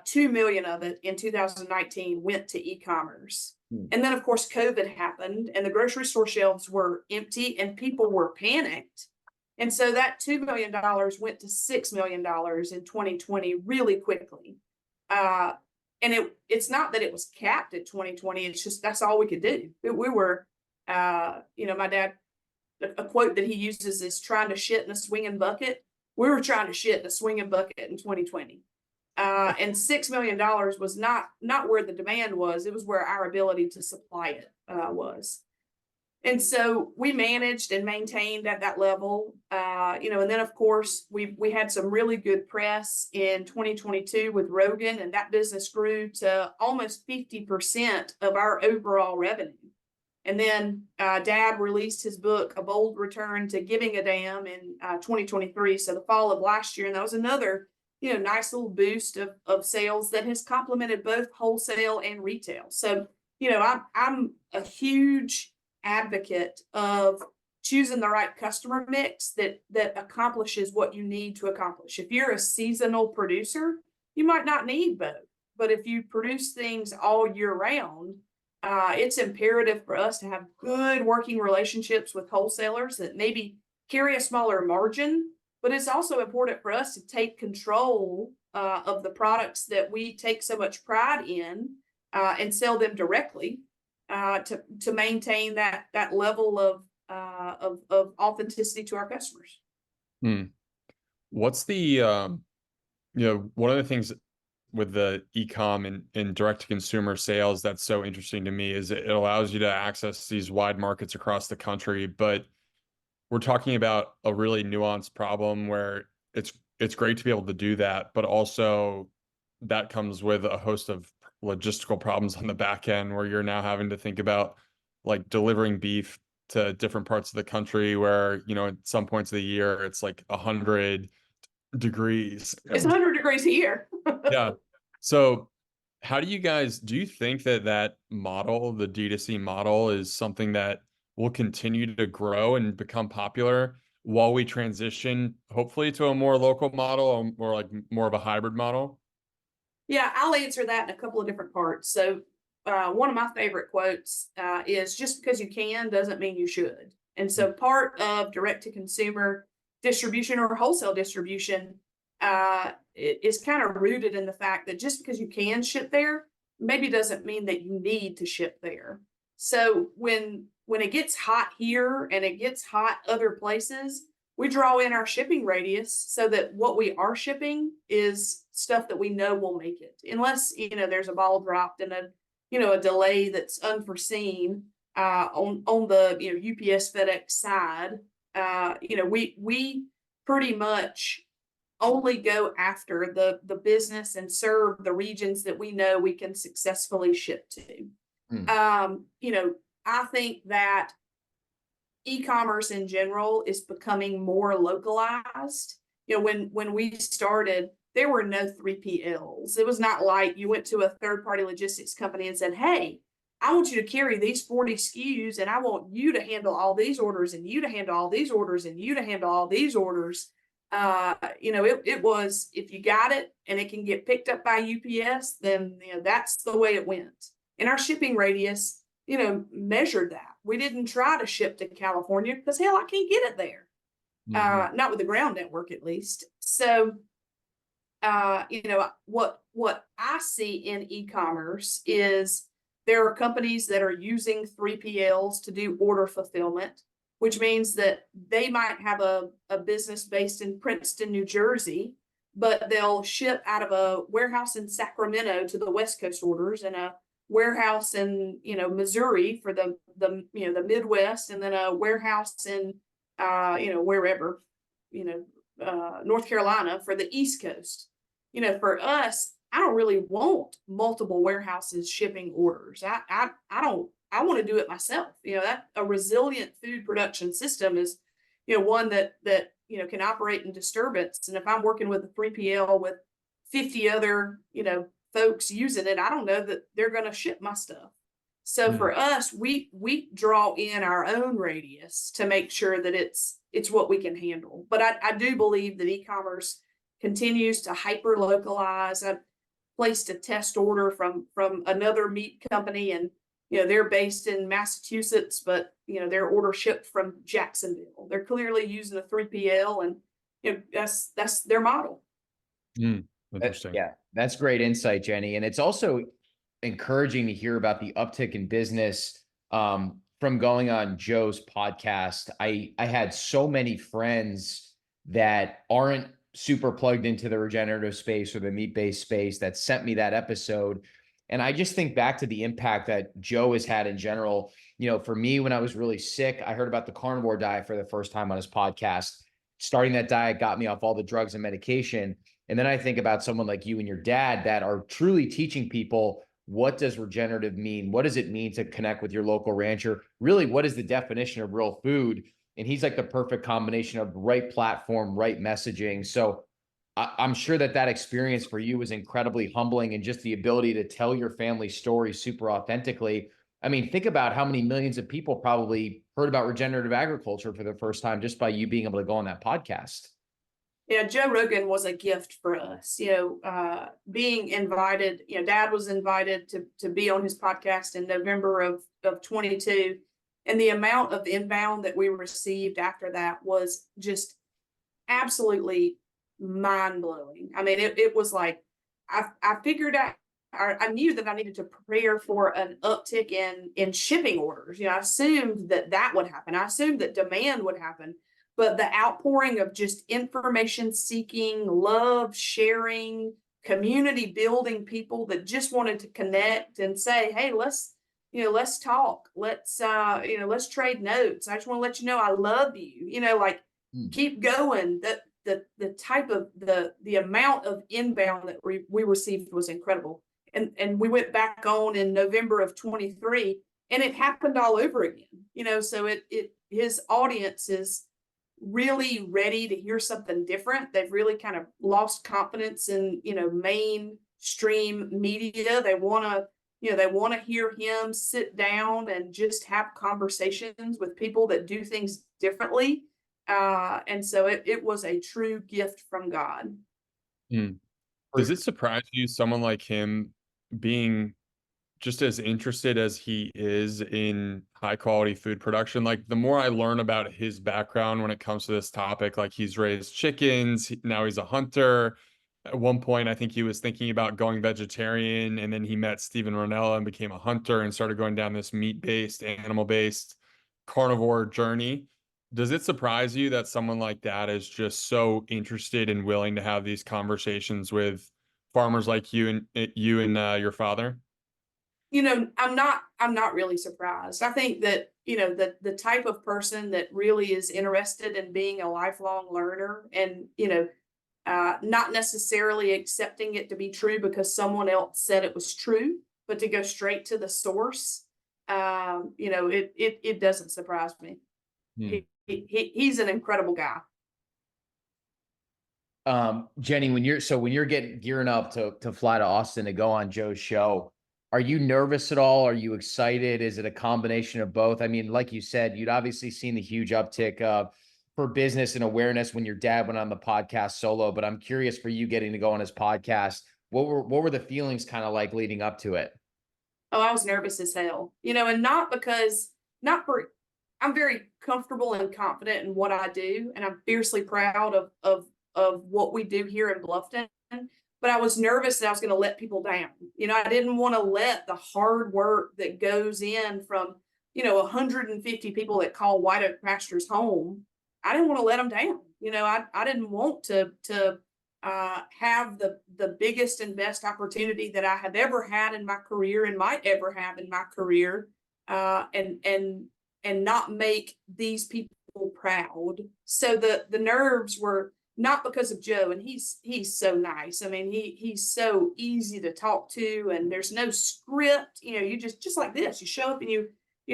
2 million of it in 2019 went to e-commerce. And then, of course, COVID happened and the grocery store shelves were empty and people were panicked. And so that $2 million went to $6 million in 2020 really quickly. And it's not that it was capped at 2020. It's just, that's all we could do. We were, my dad, a quote that he uses is trying to shit in a swinging bucket. We were trying to shit in a swinging bucket in 2020. And $6 million was not where the demand was. It was where our ability to supply it was. And so we managed and maintained at that level, and then, of course, we had some really good press in 2022 with Rogan, and that business grew to almost 50% of our overall revenue. And then Dad released his book, A Bold Return to Giving a Damn, in 2023, so the fall of last year. And that was another nice little boost of sales that has complemented both wholesale and retail. So, I'm a huge advocate of choosing the right customer mix that accomplishes what you need to accomplish. If you're a seasonal producer, you might not need both. But if you produce things all year round, it's imperative for us to have good working relationships with wholesalers that maybe carry a smaller margin. But it's also important for us to take control of the products that we take so much pride in and sell them directly to maintain that level of authenticity to our customers. What's the one of the things with the e-com and direct to consumer sales that's so interesting to me is it allows you to access these wide markets across the country, but we're talking about a really nuanced problem where it's great to be able to do that, but also that comes with a host of logistical problems on the back end where you're now having to think about like delivering beef to different parts of the country where, you know, at some points of the year it's like 100 degrees. It's 100 degrees here. Yeah. So how do you think that model, the D2C model, is something that will continue to grow and become popular while we transition hopefully to a more local model or like more of a hybrid model? Yeah, I'll answer that in a couple of different parts. So, one of my favorite quotes is just because you can doesn't mean you should. And so, part of direct to consumer distribution or wholesale distribution it is kind of rooted in the fact that just because you can ship there, maybe doesn't mean that you need to ship there. So, when it gets hot here and it gets hot other places, we draw in our shipping radius so that what we are shipping is stuff that we know will make it, unless there's a ball dropped and a delay that's unforeseen on the UPS FedEx side. We pretty much only go after the business and serve the regions that we know we can successfully ship to. I think that e-commerce in general is becoming more localized. When we started, there were no 3PLs. It was not like you went to a third-party logistics company and said, hey, I want you to carry these 40 SKUs and I want you to handle all these orders and you to handle all these orders and you to handle all these orders. It was, if you got it and it can get picked up by UPS, then that's the way it went. And our shipping radius, measured that. We didn't try to ship to California because hell, I can't get it there. Not with the ground network, at least. So, what I see in e-commerce is there are companies that are using 3PLs to do order fulfillment, which means that they might have a business based in Princeton, New Jersey, but they'll ship out of a warehouse in Sacramento to the West Coast orders and a warehouse in Missouri for the Midwest, and then a warehouse in wherever North Carolina for the East Coast. For us, I don't really want multiple warehouses shipping orders. I want to do it myself. That a resilient food production system is one that can operate in disturbance. And if I'm working with a 3PL with 50 other folks using it, I don't know that they're going to ship my stuff. So for us, we draw in our own radius to make sure that it's what we can handle. But I do believe that e-commerce continues to hyper localize. I placed a test order from another meat company, and they're based in Massachusetts, but their order shipped from Jacksonville. They're clearly using a 3PL, and that's their model. Interesting. Yeah, that's great insight, Jenni. And it's also encouraging to hear about the uptick in business from going on Joe's podcast. I had so many friends that aren't super plugged into the regenerative space or the meat-based space that sent me that episode. And I just think back to the impact that Joe has had in general. For me, when I was really sick, I heard about the carnivore diet for the first time on his podcast. Starting that diet got me off all the drugs and medication. And then I think about someone like you and your dad that are truly teaching people, what does regenerative mean? What does it mean to connect with your local rancher? Really, what is the definition of real food? And he's like the perfect combination of right platform, right messaging. So I'm sure that experience for you was incredibly humbling, and just the ability to tell your family story super authentically. I mean, think about how many millions of people probably heard about regenerative agriculture for the first time just by you being able to go on that podcast. Yeah, Joe Rogan was a gift for us. Being invited, Dad was invited to be on his podcast in November of 22. And the amount of inbound that we received after that was just absolutely mind-blowing. I mean, it was like, I figured out, I knew that I needed to prepare for an uptick in shipping orders. I assumed that would happen. I assumed that demand would happen. But the outpouring of just information seeking, love, sharing, community building people that just wanted to connect and say, hey, let's talk. Let's trade notes. I just want to let you know I love you. Keep going. The type of the amount of inbound that we received was incredible. And we went back on in November of 23, and it happened all over again. So his audience is really ready to hear something different. They've really kind of lost confidence in, mainstream media. They want to hear him sit down and just have conversations with people that do things differently. And so it was a true gift from God. Does it surprise you, someone like him being just as interested as he is in high quality food production? Like, the more I learn about his background when it comes to this topic, like, he's raised chickens, now he's a hunter. At one point, I think he was thinking about going vegetarian, and then he met Steven Rinella and became a hunter and started going down this meat-based, animal-based carnivore journey. Does it surprise you that someone like that is just so interested and willing to have these conversations with farmers like you and your father? I'm not really surprised. I think that, the type of person that really is interested in being a lifelong learner and, not necessarily accepting it to be true because someone else said it was true, but to go straight to the source, it doesn't surprise me. He's an incredible guy. Jenni, when you're gearing up to fly to Austin to go on Joe's show, are you nervous at all? Are you excited? Is it a combination of both? I mean, like you said, you'd obviously seen the huge uptick for business and awareness when your dad went on the podcast solo, but I'm curious for you getting to go on his podcast. What were the feelings kind of like leading up to it? Oh, I was nervous as hell, and I'm very comfortable and confident in what I do, and I'm fiercely proud of what we do here in Bluffton. But I was nervous that I was going to let people down. I didn't want to let the hard work that goes in from, 150 people that call White Oak Pastures home. I didn't want to let them down. I didn't want to have the biggest and best opportunity that I have ever had in my career and might ever have in my career, and not make these people proud. So the nerves were not because of Joe, and he's so nice. I mean, he's so easy to talk to, and there's no script. You just like this, you show up and you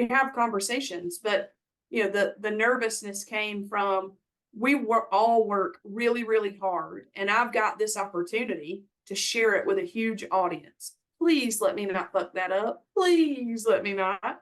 have conversations. But the nervousness came from we all work really, really hard, and I've got this opportunity to share it with a huge audience. Please let me not fuck that up. Please let me not.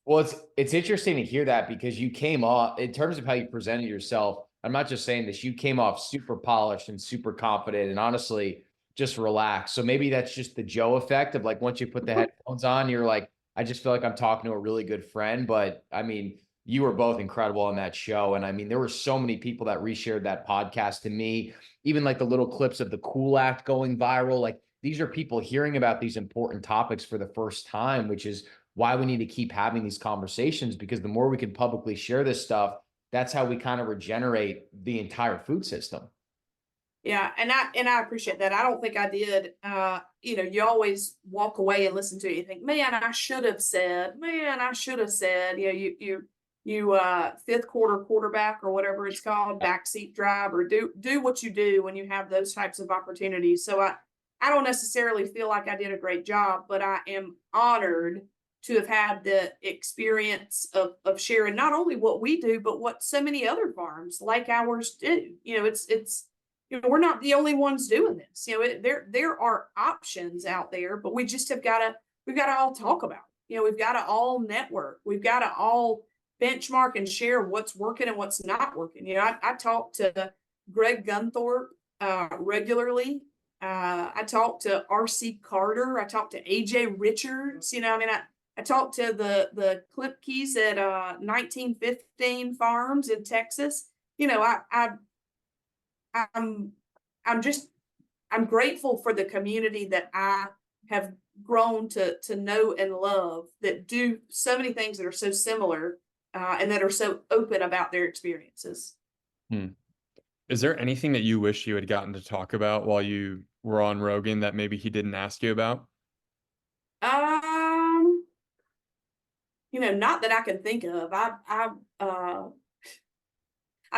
Well, it's interesting to hear that, because you came off, in terms of how you presented yourself, I'm not just saying this, you came off super polished and super confident and honestly just relaxed. So maybe that's just the Joe effect of, like, once you put the headphones on, you're like, I just feel like I'm talking to a really good friend. But I mean, you were both incredible on that show. And I mean, there were so many people that reshared that podcast to me, even like the little clips of the Cool Act going viral. Like, these are people hearing about these important topics for the first time, which is why we need to keep having these conversations, because the more we can publicly share this stuff, that's how we kind of regenerate the entire food system. Yeah, and I appreciate that. I don't think I did. You always walk away and listen to it. You think, man, I should have said. You fifth quarter quarterback or whatever it's called, backseat drive, or do what you do when you have those types of opportunities. So I don't necessarily feel like I did a great job, but I am honored to have had the experience of sharing not only what we do, but what so many other farms like ours do. We're not the only ones doing this. There are options out there, but we've got to all talk about it. We've got to all network. We've got to all benchmark and share what's working and what's not working. I talk to Greg Gunthorpe regularly. I talk to RC Carter. I talk to AJ Richards. I talked to the Klipkes at 1915 Farms in Texas. I'm grateful for the community that I have grown to know and love, that do so many things that are so similar, and that are so open about their experiences. Is there anything that you wish you had gotten to talk about while you were on Rogan that maybe he didn't ask you about? Um, not that I can think of. I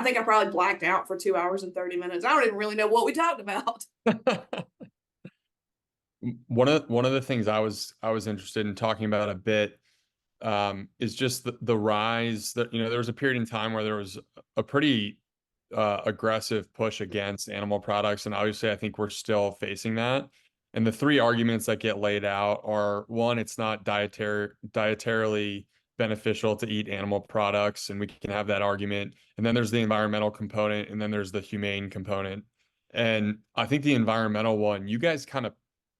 think I probably blacked out for 2 hours and 30 minutes. I don't even really know what we talked about. One of the things I was interested in talking about a bit is just the rise that, there was a period in time where there was a pretty aggressive push against animal products, and obviously I think we're still facing that. And the three arguments that get laid out are: one, it's not dietarily beneficial to eat animal products, and we can have that argument. And then there's the environmental component, and then there's the humane component. And I think the environmental one, you guys kind of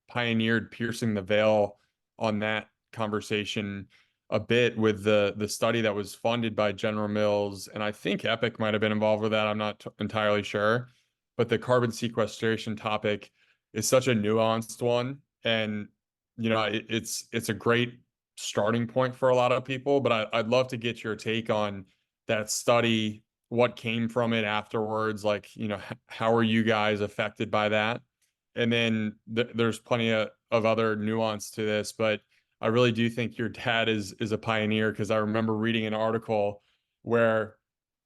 pioneered piercing the veil on that conversation a bit with the study that was funded by General Mills, and I think Epic might have been involved with that. I'm not entirely sure, but the carbon sequestration topic is such a nuanced one, and it's a great starting point for a lot of people. But I'd love to get your take on that study, what came from it afterwards, like, how are you guys affected by that? And then there's plenty of other nuance to this, but I really do think your dad is a pioneer, because I remember reading an article where,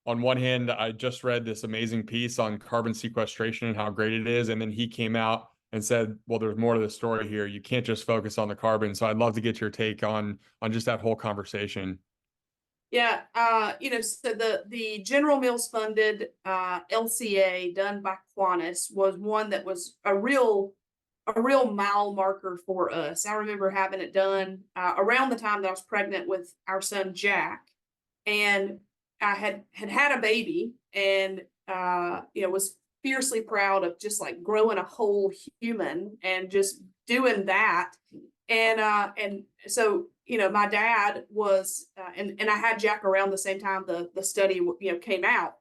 on one hand, I just read this amazing piece on carbon sequestration and how great it is, and then he came out and said, well, there's more to the story here. You can't just focus on the carbon. So I'd love to get your take on just that whole conversation. Yeah, so the General Mills funded LCA done by Qantas was one that was a real mile marker for us. I remember having it done around the time that I was pregnant with our son Jack, and I had a baby, and was fiercely proud of just like growing a whole human and just doing that. And so my dad was and I had Jack around the same time the study came out,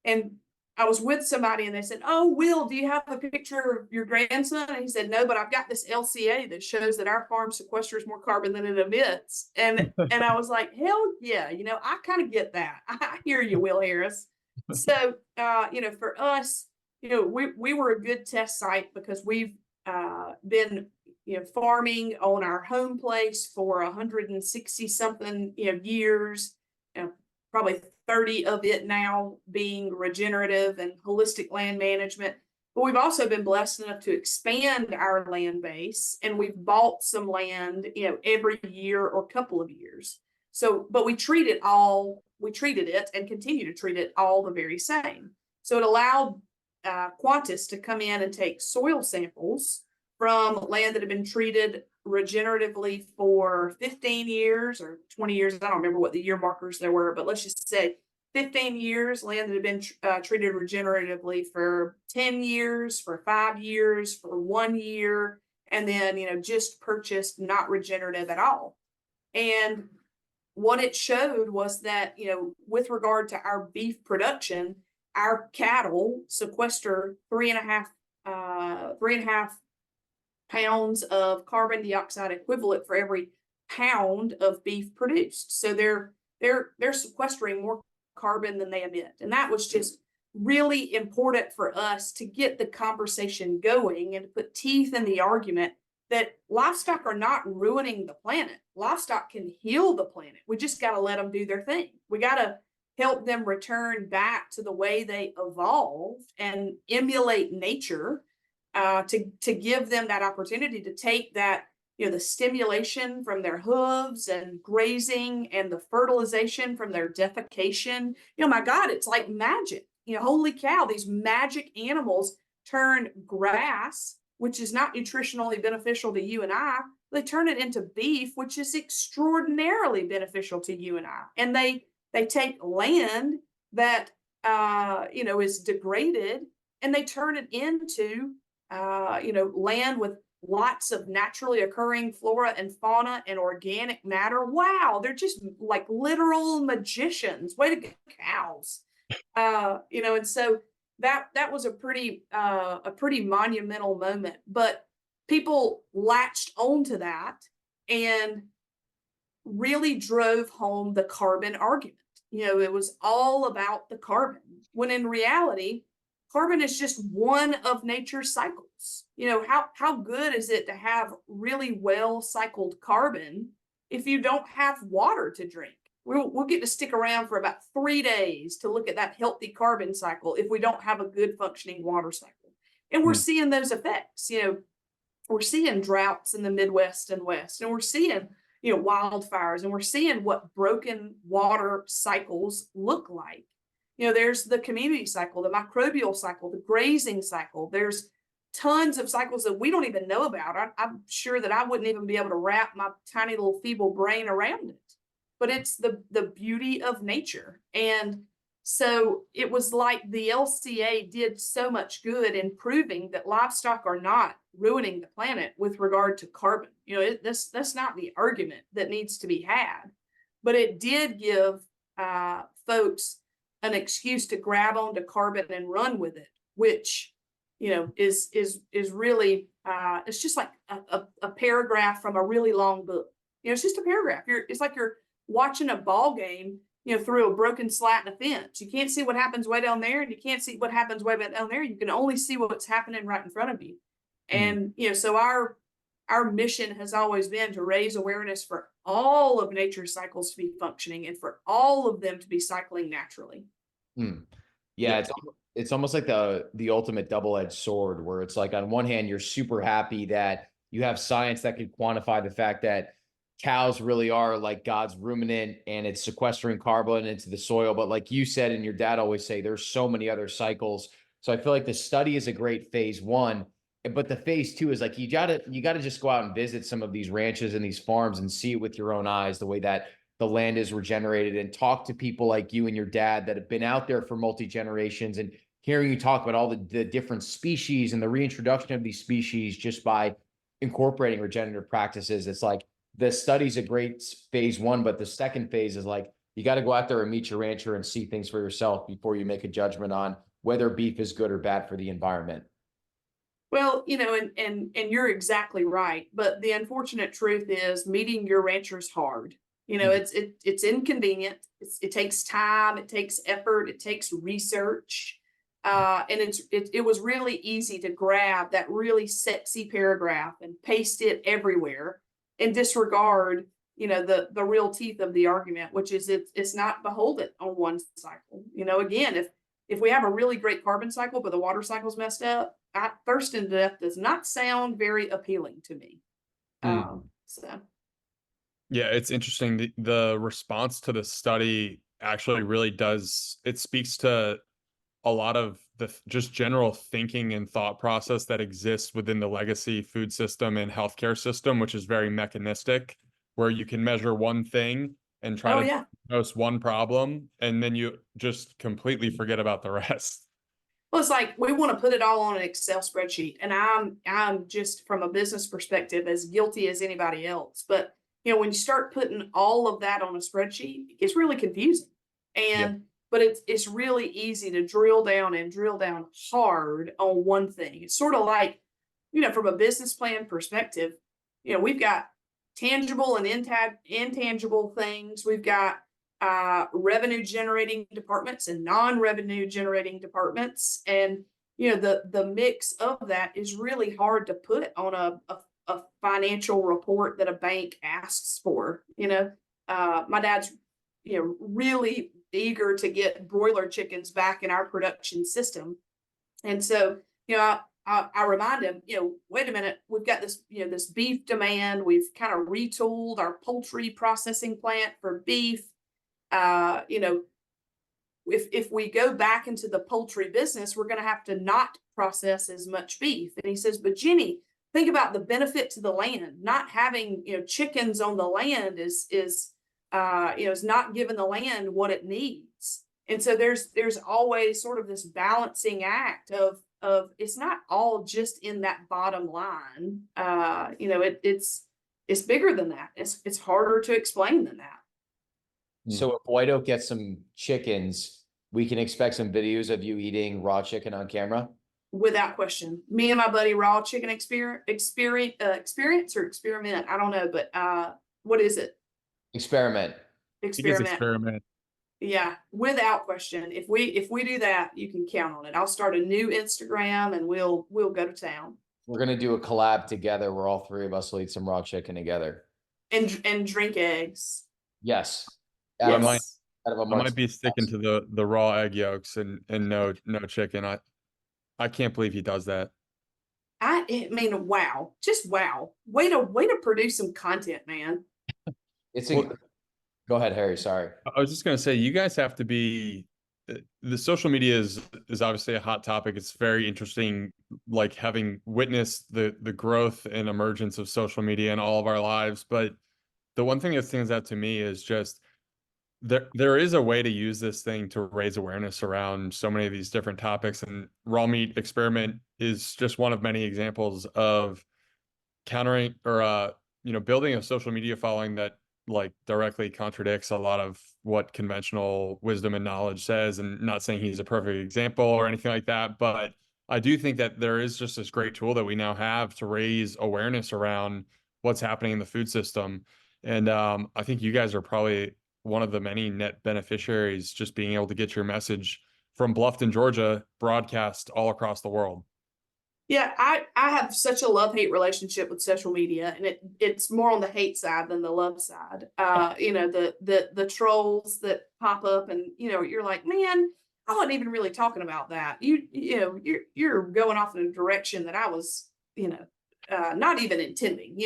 and I was with somebody and they said, "Oh, Will, do you have a picture of your grandson?" And he said, "No, but I've got this LCA that shows that our farm sequesters more carbon than it emits." And I was like, "Hell yeah, I kind of get that. I hear you, Will Harris." So for us, we were a good test site because we've been farming on our home place for 160 something years, probably 30 of it now being regenerative and holistic land management. But we've also been blessed enough to expand our land base, and we've bought some land, every year or couple of years. So, but we treated it and continue to treat it all the very same. So it allowed Qantas to come in and take soil samples from land that had been treated regeneratively for 15 years or 20 years. I don't remember what the year markers there were, but let's just say 15 years, land that had been treated regeneratively for 10 years, for 5 years, for 1 year, and then, just purchased not regenerative at all. And what it showed was that, with regard to our beef production, our cattle sequester 3.5 pounds of carbon dioxide equivalent for every pound of beef produced. So they're sequestering more carbon than they emit. And that was just really important for us to get the conversation going and to put teeth in the argument that livestock are not ruining the planet. Livestock can heal the planet. We just got to let them do their thing. We got to help them return back to the way they evolved and emulate nature, to give them that opportunity to take that, the stimulation from their hooves and grazing and the fertilization from their defecation. My God, it's like magic. Holy cow, these magic animals turn grass, which is not nutritionally beneficial to you and I, they turn it into beef, which is extraordinarily beneficial to you and I. And they take land that is degraded, and they turn it into land with lots of naturally occurring flora and fauna and organic matter. Wow, they're just like literal magicians. Way to go, cows. And so that was a pretty monumental moment. But people latched onto that and really drove home the carbon argument. It was all about the carbon, when in reality, carbon is just one of nature's cycles. You know, how good is it to have really well cycled carbon if you don't have water to drink? We'll get to stick around for about 3 days to look at that healthy carbon cycle if we don't have a good functioning water cycle. And we're seeing those effects. You know, we're seeing droughts in the Midwest and West, and we're seeing, you know, wildfires, and we're seeing what broken water cycles look like. You know, there's the community cycle, the microbial cycle, the grazing cycle. There's tons of cycles that we don't even know about. I'm sure that I wouldn't even be able to wrap my tiny little feeble brain around it. But it's the beauty of nature. And so it was like the LCA did so much good in proving that livestock are not ruining the planet with regard to carbon. You know, that's not the argument that needs to be had. But it did give folks an excuse to grab onto carbon and run with it, which, you know, is really it's just like a paragraph from a really long book. You know, it's just a paragraph. It's like you're watching a ball game, you know, through a broken slat in a fence. You can't see what happens way down there, and you can't see what happens way back down there. You can only see what's happening right in front of you. And you know, so our mission has always been to raise awareness for all of nature's cycles to be functioning and for all of them to be cycling naturally. Yeah, it's almost like the ultimate double-edged sword, where it's like, on one hand, you're super happy that you have science that can quantify the fact that cows really are like God's ruminant and it's sequestering carbon into the soil. But like you said, and your dad always say, there's so many other cycles. So I feel like the study is a great phase one, but the phase two is like, you gotta just go out and visit some of these ranches and these farms and see it with your own eyes, the way that the land is regenerated, and talk to people like you and your dad that have been out there for multi-generations, and hearing you talk about all the different species and the reintroduction of these species just by incorporating regenerative practices. It's like, the study's a great phase one, but the second phase is like, you got to go out there and meet your rancher and see things for yourself before you make a judgment on whether beef is good or bad for the environment. Well, you know, and you're exactly right. But the unfortunate truth is meeting your rancher's hard. You know, it's inconvenient. It takes time. It takes effort. It takes research. And it was really easy to grab that really sexy paragraph and paste it everywhere and disregard, you know, the real teeth of the argument, which is it's not beholden on one cycle. You know, again, if we have a really great carbon cycle, but the water cycle's messed up, thirsting to death does not sound very appealing to me. So. Yeah, it's interesting. The response to the study actually really does, it speaks to a lot of the just general thinking and thought process that exists within the legacy food system and healthcare system, which is very mechanistic, where you can measure one thing and try to diagnose one problem, and then you just completely forget about the rest. Well, it's like we want to put it all on an Excel spreadsheet, and I'm just, from a business perspective, as guilty as anybody else. But you know, when you start putting all of that on a spreadsheet, it gets really confusing. And but it's really easy to drill down hard on one thing. It's sort of like, you know, from a business plan perspective, you know, we've got tangible and intangible things. We've got revenue generating departments and non-revenue generating departments. And, you know, the mix of that is really hard to put on a financial report that a bank asks for. You know, my dad's, you know, really eager to get broiler chickens back in our production system. And so, you know, I remind him, you know, wait a minute, we've got this, you know, this beef demand. We've kind of retooled our poultry processing plant for beef. You know, if we go back into the poultry business, we're going to have to not process as much beef. And he says, but Jenni, think about the benefit to the land. Not having, you know, chickens on the land is you know, is not giving the land what it needs. And so there's always sort of this balancing act of it's not all just in that bottom line. You know, it's bigger than that. It's harder to explain than that. So if White Oak gets some chickens, we can expect some videos of you eating raw chicken on camera? Without question. Me and my buddy Raw Chicken experience or experiment, I don't know, but what is it? Experiment. Experiment. Yeah, without question. If we do that, you can count on it. I'll start a new Instagram and we'll go to town We're gonna do a collab together where all three of us will eat some raw chicken together. and drink eggs. Yes. I Out of, might Yes. out of a I might be martini sticking glass. to the raw egg yolks and no chicken. I can't believe he does that. I mean, wow, just wow. Way to produce some content, man. It's Well, go ahead, Harry. Sorry. I was just gonna say, you guys have to be. The social media is obviously a hot topic. It's very interesting, like having witnessed the growth and emergence of social media in all of our lives. But the one thing that stands out to me is just there is a way to use this thing to raise awareness around so many of these different topics, and raw meat experiment is just one of many examples of countering or building a social media following that like directly contradicts a lot of what conventional wisdom and knowledge says. And not saying he's a perfect example or anything like that, but I do think that there is just this great tool that we now have to raise awareness around what's happening in the food system. And I think you guys are probably one of the many net beneficiaries, just being able to get your message from Bluffton, Georgia, broadcast all across the world. Yeah, I have such a love-hate relationship with social media, and it's more on the hate side than the love side. The trolls that pop up, and you're like, man, I wasn't even really talking about that. You're going off in a direction that I was, not even intending,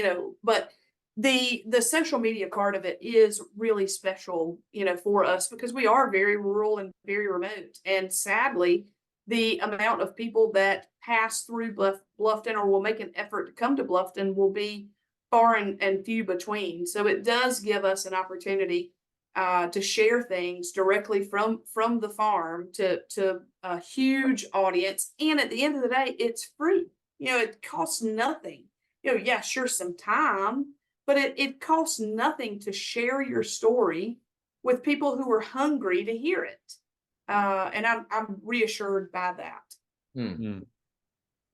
but the social media part of it is really special, for us because we are very rural and very remote. And sadly, the amount of people that pass through Bluffton or will make an effort to come to Bluffton will be far and few between. So it does give us an opportunity to share things directly from the farm to a huge audience. And at the end of the day, it's free. It costs nothing. Yeah, sure, some time, but it costs nothing to share your story with people who are hungry to hear it. And I'm reassured by that. Hmm.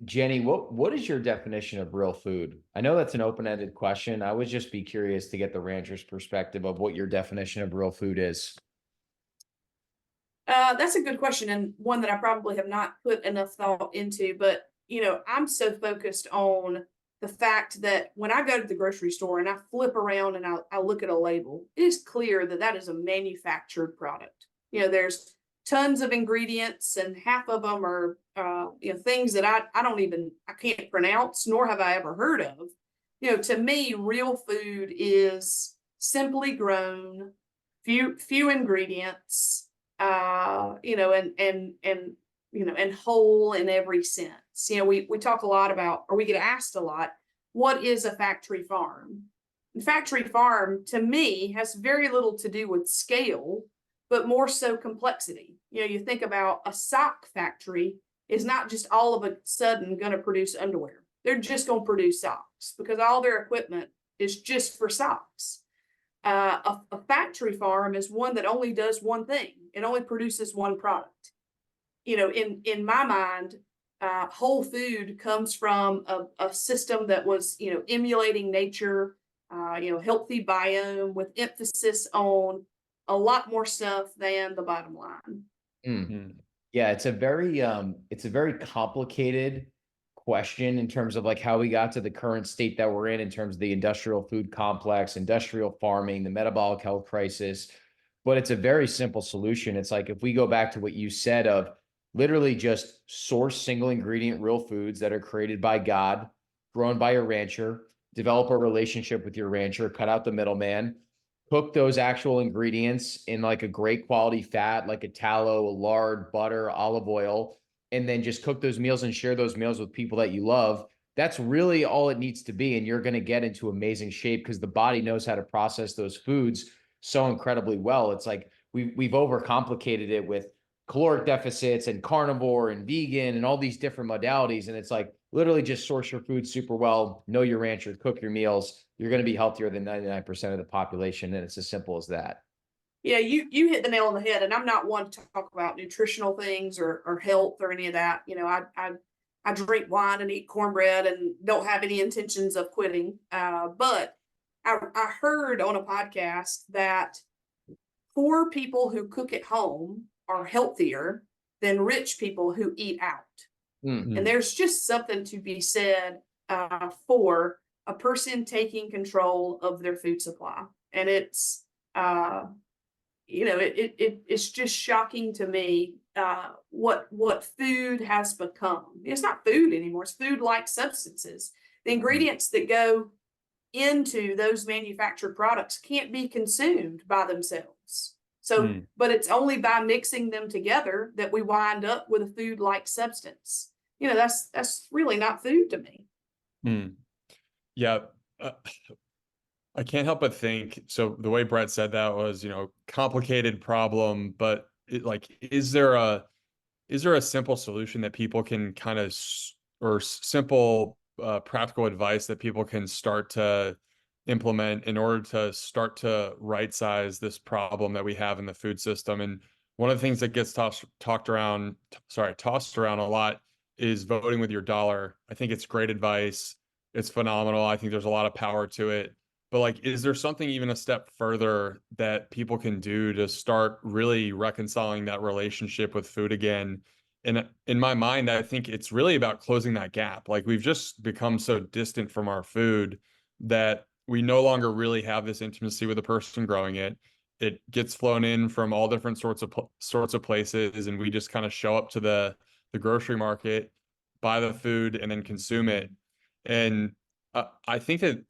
Jenni, what is your definition of real food? I know that's an open-ended question. I would just be curious to get the rancher's perspective of what your definition of real food is. That's a good question, and one that I probably have not put enough thought into. But I'm so focused on the fact that when I go to the grocery store and I flip around and I look at a label, it is clear that that is a manufactured product. There's tons of ingredients, and half of them are things that I can't pronounce, nor have I ever heard of. To me, real food is simply grown, few ingredients, and whole in every sense. We talk a lot about, or we get asked a lot, what is a factory farm? And factory farm, to me, has very little to do with scale, but more so complexity. You think about a sock factory is not just all of a sudden going to produce underwear. They're just going to produce socks because all their equipment is just for socks. A factory farm is one that only does one thing. It only produces one product. In my mind, whole food comes from a system that was, emulating nature, healthy biome with emphasis on a lot more stuff than the bottom line. Mm-hmm. Yeah, it's a very complicated question in terms of like how we got to the current state that we're in terms of the industrial food complex, industrial farming, the metabolic health crisis. But it's a very simple solution. It's like if we go back to what you said of literally just source single ingredient real foods that are created by God, grown by a rancher, develop a relationship with your rancher, cut out the middleman, cook those actual ingredients in like a great quality fat, like a tallow, lard, butter, olive oil, and then just cook those meals and share those meals with people that you love. That's really all it needs to be. And you're going to get into amazing shape because the body knows how to process those foods so incredibly well. It's like we've overcomplicated it with caloric deficits and carnivore and vegan and all these different modalities. And it's like literally just source your food super well, know your rancher, cook your meals. You're going to be healthier than 99% of the population. And it's as simple as that. Yeah, you hit the nail on the head. And I'm not one to talk about nutritional things or health or any of that. I drink wine and eat cornbread and don't have any intentions of quitting. But I heard on a podcast that poor people who cook at home are healthier than rich people who eat out. And there's just something to be said for a person taking control of their food supply. And it's, it's just shocking to me what food has become. It's not food anymore. It's food-like substances. The ingredients that go into those manufactured products can't be consumed by themselves. So, but it's only by mixing them together that we wind up with a food-like substance. That's really not food to me. Yeah. I can't help but think, so the way Brett said that was, complicated problem, but is there a simple solution that people can kind of, or simple practical advice that people can start to implement in order to start to right size this problem that we have in the food system? And one of the things that gets tossed around a lot is voting with your dollar. I think it's great advice. It's phenomenal. I think there's a lot of power to it. But is there something even a step further that people can do to start really reconciling that relationship with food again? And in my mind, I think it's really about closing that gap. We've just become so distant from our food that we no longer really have this intimacy with the person growing it. It gets flown in from all different sorts of places, and we just kind of show up to the grocery market, buy the food, and then consume it. And I think that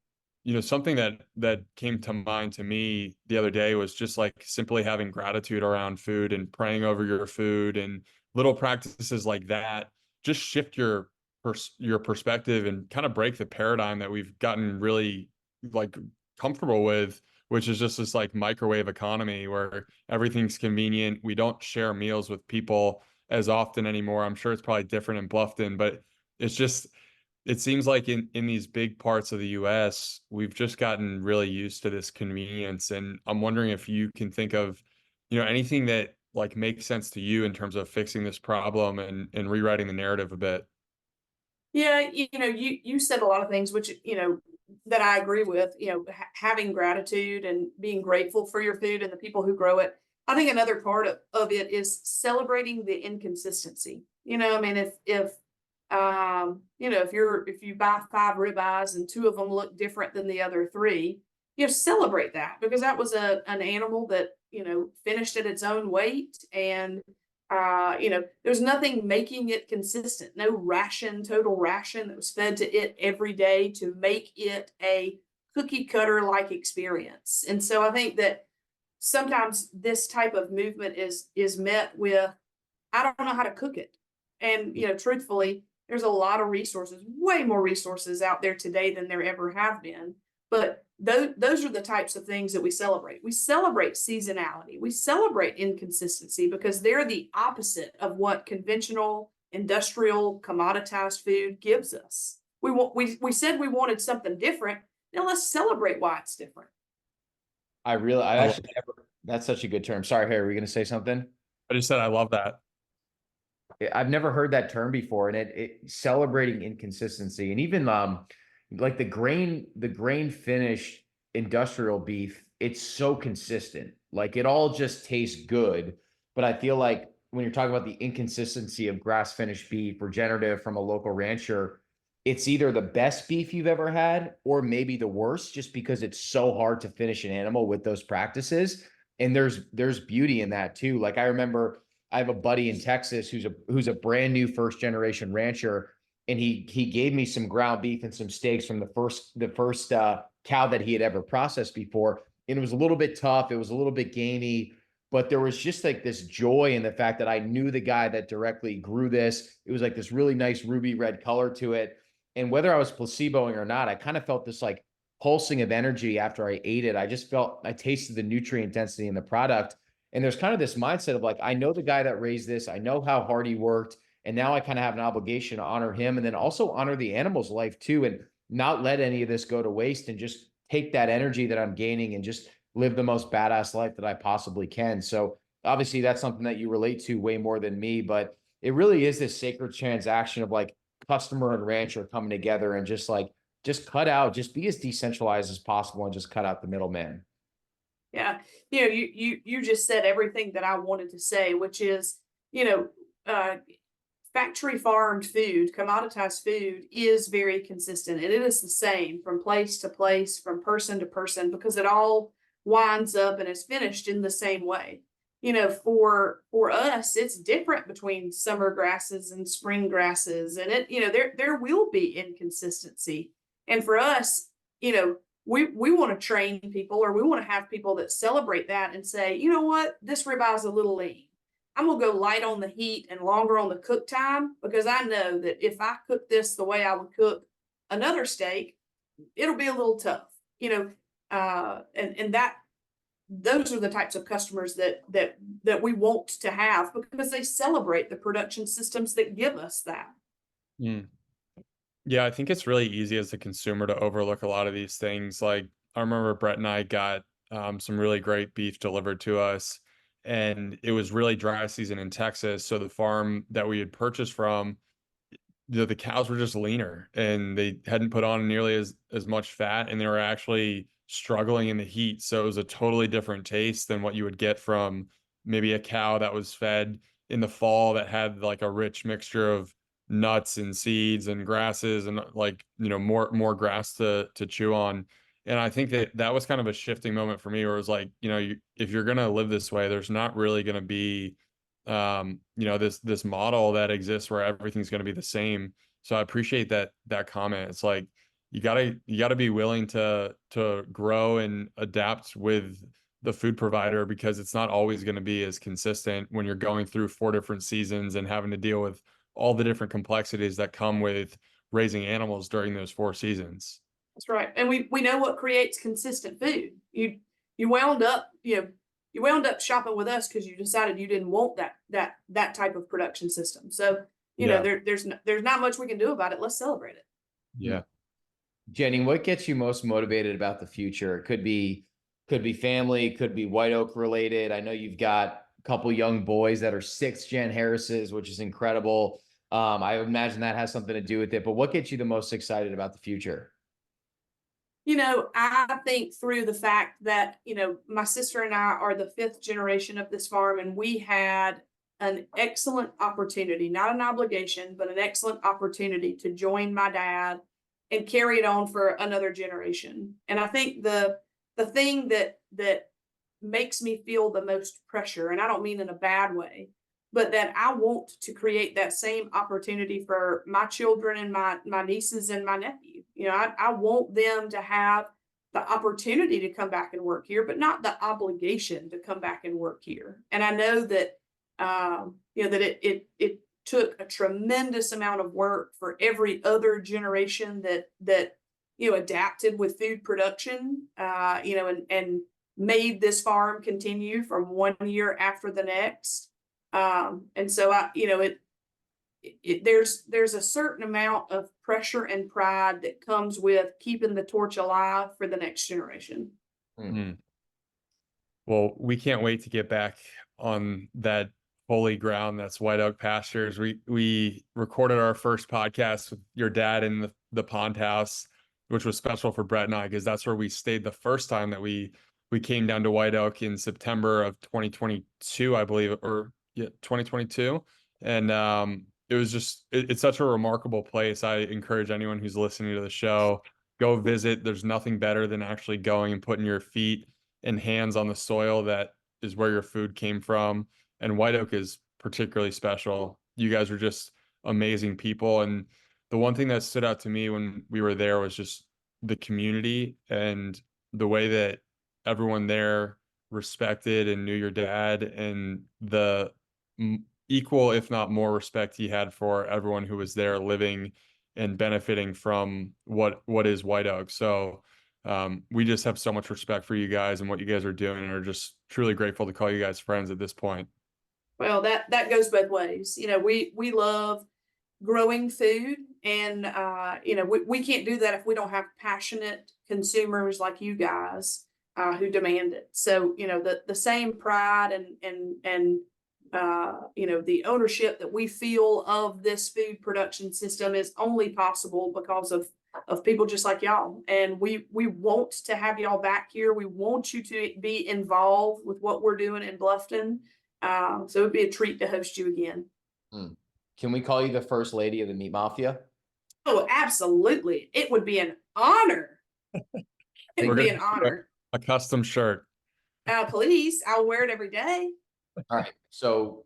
something that came to mind to me the other day was just simply having gratitude around food and praying over your food, and little practices like that just shift your perspective and kind of break the paradigm that we've gotten really comfortable with, which is just this microwave economy where everything's convenient. We don't share meals with people as often anymore. I'm sure it's probably different in Bluffton, but it seems like in these big parts of the US, we've just gotten really used to this convenience. And I'm wondering if you can think of, anything that makes sense to you in terms of fixing this problem and rewriting the narrative a bit. Yeah, you said a lot of things, which, that I agree with, having gratitude and being grateful for your food and the people who grow it. I think another part of it is celebrating the inconsistency. If you buy 5 ribeyes and 2 of them look different than the other 3, celebrate that, because that was an animal that, finished at its own weight. And, there's nothing making it consistent, no total ration that was fed to it every day to make it a cookie cutter like experience. And so I think that sometimes this type of movement is met with, I don't know how to cook it. And, truthfully, there's a lot of resources, way more resources out there today than there ever have been. But those are the types of things that we celebrate. We celebrate seasonality. We celebrate inconsistency, because they're the opposite of what conventional, industrial, commoditized food gives us. We said we wanted something different. Now let's celebrate why it's different. That's such a good term. Sorry, Harry, were you going to say something? I just said I love that. I've never heard that term before, and it celebrating inconsistency, and even the grain finished industrial beef, it's so consistent. It all just tastes good. But I feel like when you're talking about the inconsistency of grass finished beef, regenerative from a local rancher, it's either the best beef you've ever had or maybe the worst, just because it's so hard to finish an animal with those practices. And there's beauty in that too. I remember I have a buddy in Texas who's a brand new first generation rancher, and he gave me some ground beef and some steaks from the first cow that he had ever processed before. And it was a little bit tough. It was a little bit gamey, but there was just this joy in the fact that I knew the guy that directly grew this. It was this really nice ruby red color to it. And whether I was placeboing or not, I kind of felt this pulsing of energy after I ate it. I tasted the nutrient density in the product. And there's kind of this mindset of I know the guy that raised this, I know how hard he worked, and now I kind of have an obligation to honor him, and then also honor the animal's life too, and not let any of this go to waste, and just take that energy that I'm gaining and just live the most badass life that I possibly can. So obviously that's something that you relate to way more than me, but it really is this sacred transaction of customer and rancher coming together and just cut out, just be as decentralized as possible and just cut out the middleman. Yeah. You just said everything that I wanted to say, which is, you know, factory farmed food, commoditized food is very consistent. And it is the same from place to place, from person to person, because it all winds up and is finished in the same way. For us, it's different between summer grasses and spring grasses. And there will be inconsistency. And for us, we want to train people, or we want to have people that celebrate that and say, you know what, this ribeye is a little lean. I'm going to go light on the heat and longer on the cook time, because I know that if I cook this the way I would cook another steak, it'll be a little tough, and that those are the types of customers that we want to have, because they celebrate the production systems that give us that. Mm. Yeah, I think it's really easy as a consumer to overlook a lot of these things. Like, I remember Brett and I got some really great beef delivered to us, and it was really dry season in Texas. So the farm that we had purchased from, the cows were just leaner, and they hadn't put on nearly as much fat, and they were actually struggling in the heat. So it was a totally different taste than what you would get from maybe a cow that was fed in the fall, that had like a rich mixture of nuts and seeds and grasses, and like, more grass to chew on. And I think that was kind of a shifting moment for me, where it was like, if you're going to live this way, there's not really going to be this model that exists where everything's going to be the same. So I appreciate that comment. It's like, you gotta be willing to grow and adapt with the food provider, because it's not always going to be as consistent when you're going through 4 different seasons and having to deal with all the different complexities that come with raising animals during those 4 seasons. That's right. And we know what creates consistent food. You wound up, you wound up shopping with us because you decided you didn't want that type of production system. So, Yeah. there's not much we can do about it. Let's celebrate it. Yeah. Jenni, what gets you most motivated about the future? It could be family, could be White Oak related. I know you've got a couple young boys that are 6th gen Harrises, which is incredible. I imagine that has something to do with it, but what gets you the most excited about the future? I think through the fact that, my sister and I are the 5th generation of this farm, and we had an excellent opportunity, not an obligation, but an excellent opportunity to join my dad and carry it on for another generation. And I think the thing that makes me feel the most pressure, and I don't mean in a bad way, but that I want to create that same opportunity for my children and my nieces and my nephew. I want them to have the opportunity to come back and work here, but not the obligation to come back and work here. And I know that, that it took a tremendous amount of work for every other generation that adapted with food production, and made this farm continue from one year after the next. And so there's a certain amount of pressure and pride that comes with keeping the torch alive for the next generation. Mm-hmm. Well, we can't wait to get back on that holy ground that's White Oak Pastures. We recorded our first podcast with your dad in the pond house, which was special for Brett and I, because that's where we stayed the first time that we came down to White Oak in September of 2022, I believe, or 2022. And it was just, it's such a remarkable place. I encourage anyone who's listening to the show, go visit. There's nothing better than actually going and putting your feet and hands on the soil that is where your food came from. And White Oak is particularly special. You guys are just amazing people. And the one thing that stood out to me when we were there was just the community and the way that everyone there respected and knew your dad, and the equal, if not more, respect he had for everyone who was there living and benefiting from what is White Oak. So we just have so much respect for you guys and what you guys are doing, and are just truly grateful to call you guys friends at this point. Well, that goes both ways. We love growing food, and we can't do that if we don't have passionate consumers like you guys who demand it. So the same pride and you know, the ownership that we feel of this food production system is only possible because of people just like y'all. And we want to have y'all back here. We want you to be involved with what we're doing in Bluffton. So it'd be a treat to host you again. Can we call you the first lady of the meat mafia? Oh, absolutely. It would be an honor. It would be an honor. A custom shirt. Please, I'll wear it every day. All right. So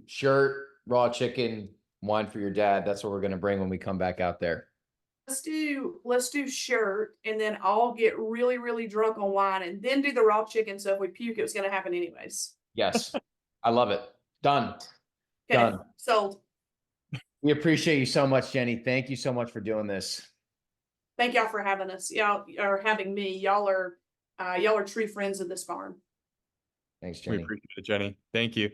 shirt, raw chicken, wine for your dad. That's what we're going to bring when we come back out there. Let's do shirt, and then I'll get really, really drunk on wine and then do the raw chicken. So if we puke, it was going to happen anyways. Yes. I love it. Done. Okay, Done. sold. We appreciate you so much, Jenni. Thank you so much for doing this. Thank y'all for having us. Y'all are having me. Y'all are true friends of this farm. Thanks, We Jenni. appreciate it, Jenni. Thank you.